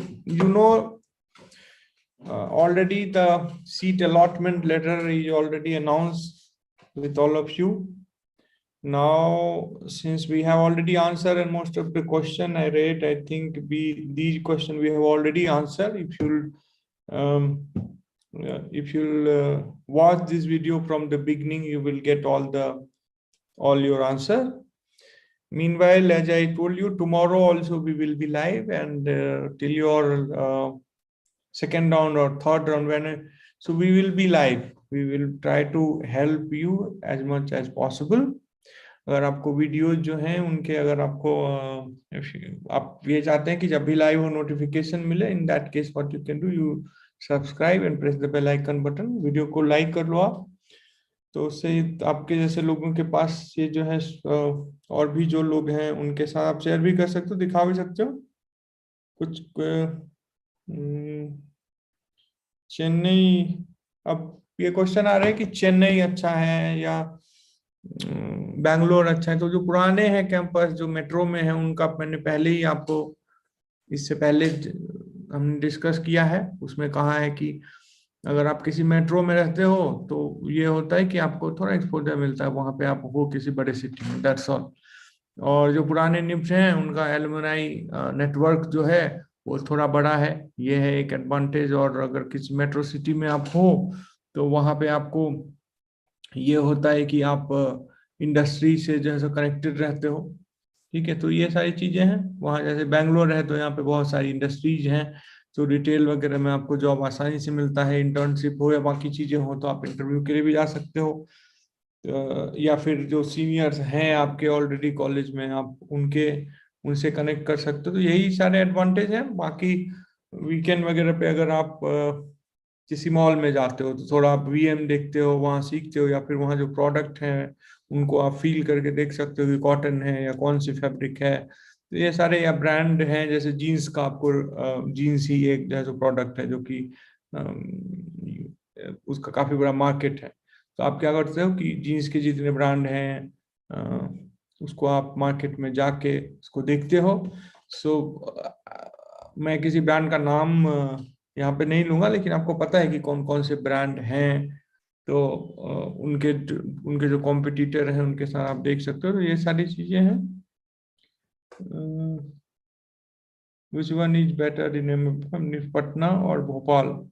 already the seat allotment letter is already announced with all of you. Now, since we have already answered and most of the question I read, I think these question we have already answered. If you'll watch this video from the beginning, you will get all your answer. Meanwhile, as I told you, tomorrow also we will be live, and till your second round or third round, so we will be live. We will try to help you as much as possible. अगर आपको videos जो हैं उनके अगर आपको आप ये चाहते हैं कि जब भी लाइव हो नोटिफिकेशन मिले, in that case what you can do, you subscribe and press the bell icon button. Video को लाइक कर लो आप, तो उससे आपके जैसे लोगों के पास ये जो है और भी जो लोग हैं उनके साथ आप शेयर भी कर सकते हो, दिखा भी सकते हो. कुछ चेन्नई, अब ये क्वेश्चन आ रहा है कि चेन्नई अच्छा है या बैंगलोर अच्छा है. तो जो पुराने हैं कैंपस जो मेट्रो में है उनका मैंने पहले ही आपको इससे पहले हमने डिस्कस किया है. उसमें कहा है कि अगर आप किसी मेट्रो में रहते हो तो ये होता है कि आपको थोड़ा एक्सपोजर मिलता है, वहां पे आप हो किसी बड़े सिटी में, दैट्स ऑल. और जो पुराने निफ्ट हैं उनका एलुमनाई नेटवर्क जो है वो थोड़ा बड़ा है, ये है एक एडवांटेज. और अगर किसी मेट्रो सिटी में आप हो तो वहां पे आपको ये होता है कि आप इंडस्ट्री से जैसे कनेक्टेड रहते हो. ठीक है, तो ये सारी चीजें हैं. वहाँ जैसे बैंगलोर है तो यहाँ पे बहुत सारी इंडस्ट्रीज हैं, तो रिटेल वगैरह में आपको जॉब आसानी से मिलता है. इंटर्नशिप हो या बाकी चीजें हो तो आप इंटरव्यू के लिए भी जा सकते हो, या फिर जो सीनियर्स हैं आपके ऑलरेडी कॉलेज में आप उनसे कनेक्ट कर सकते हो. तो यही सारे एडवांटेज हैं. बाकी वीकेंड वगैरह पे अगर आप किसी मॉल में जाते हो तो थोड़ा आप वीएम देखते हो, वहाँ सीखते हो, या फिर वहाँ जो प्रोडक्ट हैं उनको आप फील करके देख सकते हो कि कॉटन है या कौन सी फैब्रिक है. तो ये सारे या ब्रांड हैं, जैसे जीन्स का आपको जीन्स ही एक जो प्रोडक्ट है जो कि उसका काफी बड़ा मार्केट है. तो आप क्या करते हो कि जीन्स के जितने ब्रांड हैं उसको आप मार्केट में जाके उसको देखते हो. मैं किसी ब्रांड का नाम यहाँ पे नहीं लूंगा, लेकिन आपको पता है कि कौन कौन से ब्रांड हैं, तो उनके जो कॉम्पिटिटर हैं उनके साथ आप देख सकते हो. तो ये सारी चीजें हैं. Which one is better in Patna or Bhopal?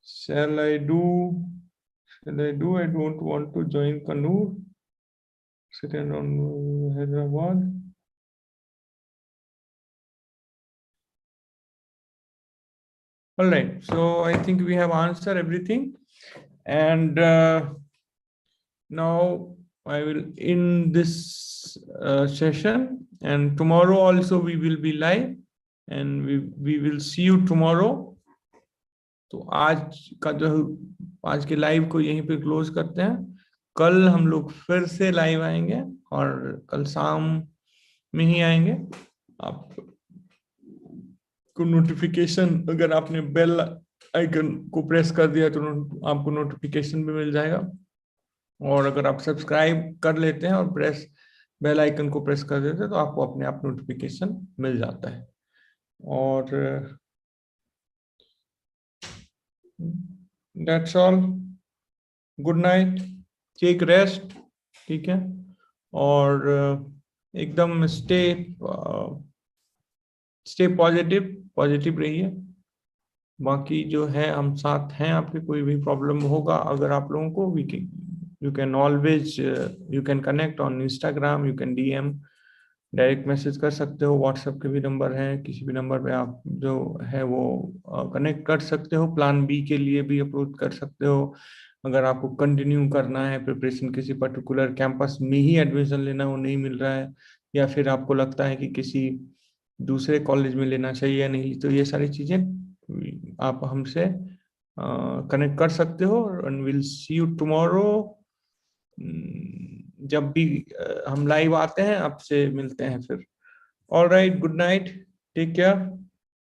Shall I do? I don't want to join Kannur. Second on Hyderabad. All right. So I think we have answered everything, and now I will end this session. And tomorrow also we will be live, and we will see you tomorrow. तो आज के live को यहीं पे close करते हैं. कल हम लोग फिर से लाइव आएंगे, और कल शाम में ही आएंगे. आप को नोटिफिकेशन, अगर आपने बेल आइकन को प्रेस कर दिया तो आपको नोटिफिकेशन भी मिल जाएगा. और अगर आप सब्सक्राइब कर लेते हैं और बेल आइकन को प्रेस कर देते हैं तो आपको अपने आप नोटिफिकेशन मिल जाता है. और that's all, good night, take rest, ठीक है, और एकदम स्टे पॉजिटिव रहिए। बाकी जो है हम साथ हैं आपके, कोई भी प्रॉब्लम होगा अगर आप लोगों को, you can always you can connect on Instagram, you can DM, direct message कर सकते हो, व्हाट्सएप के भी नंबर हैं, किसी भी नंबर पे आप जो है वो कनेक्ट कर सकते हो। प्लान बी के लिए भी अप्रोच कर सकते हो, अगर आपको कंटिन्यू करना है प्रिपरेशन, किसी पर्टिकुलर कैंपस में ही एडमिशन लेना वो नहीं मिल रहा है, या फिर आपको लगता है कि किसी दूसरे कॉलेज में लेना चाहिए या नहीं, तो ये सारी चीजें आप हमसे कनेक्ट कर सकते हो। And will see you tomorrow, जब भी हम लाइव आते हैं आपसे मिलते हैं फिर। All right, good night, take care.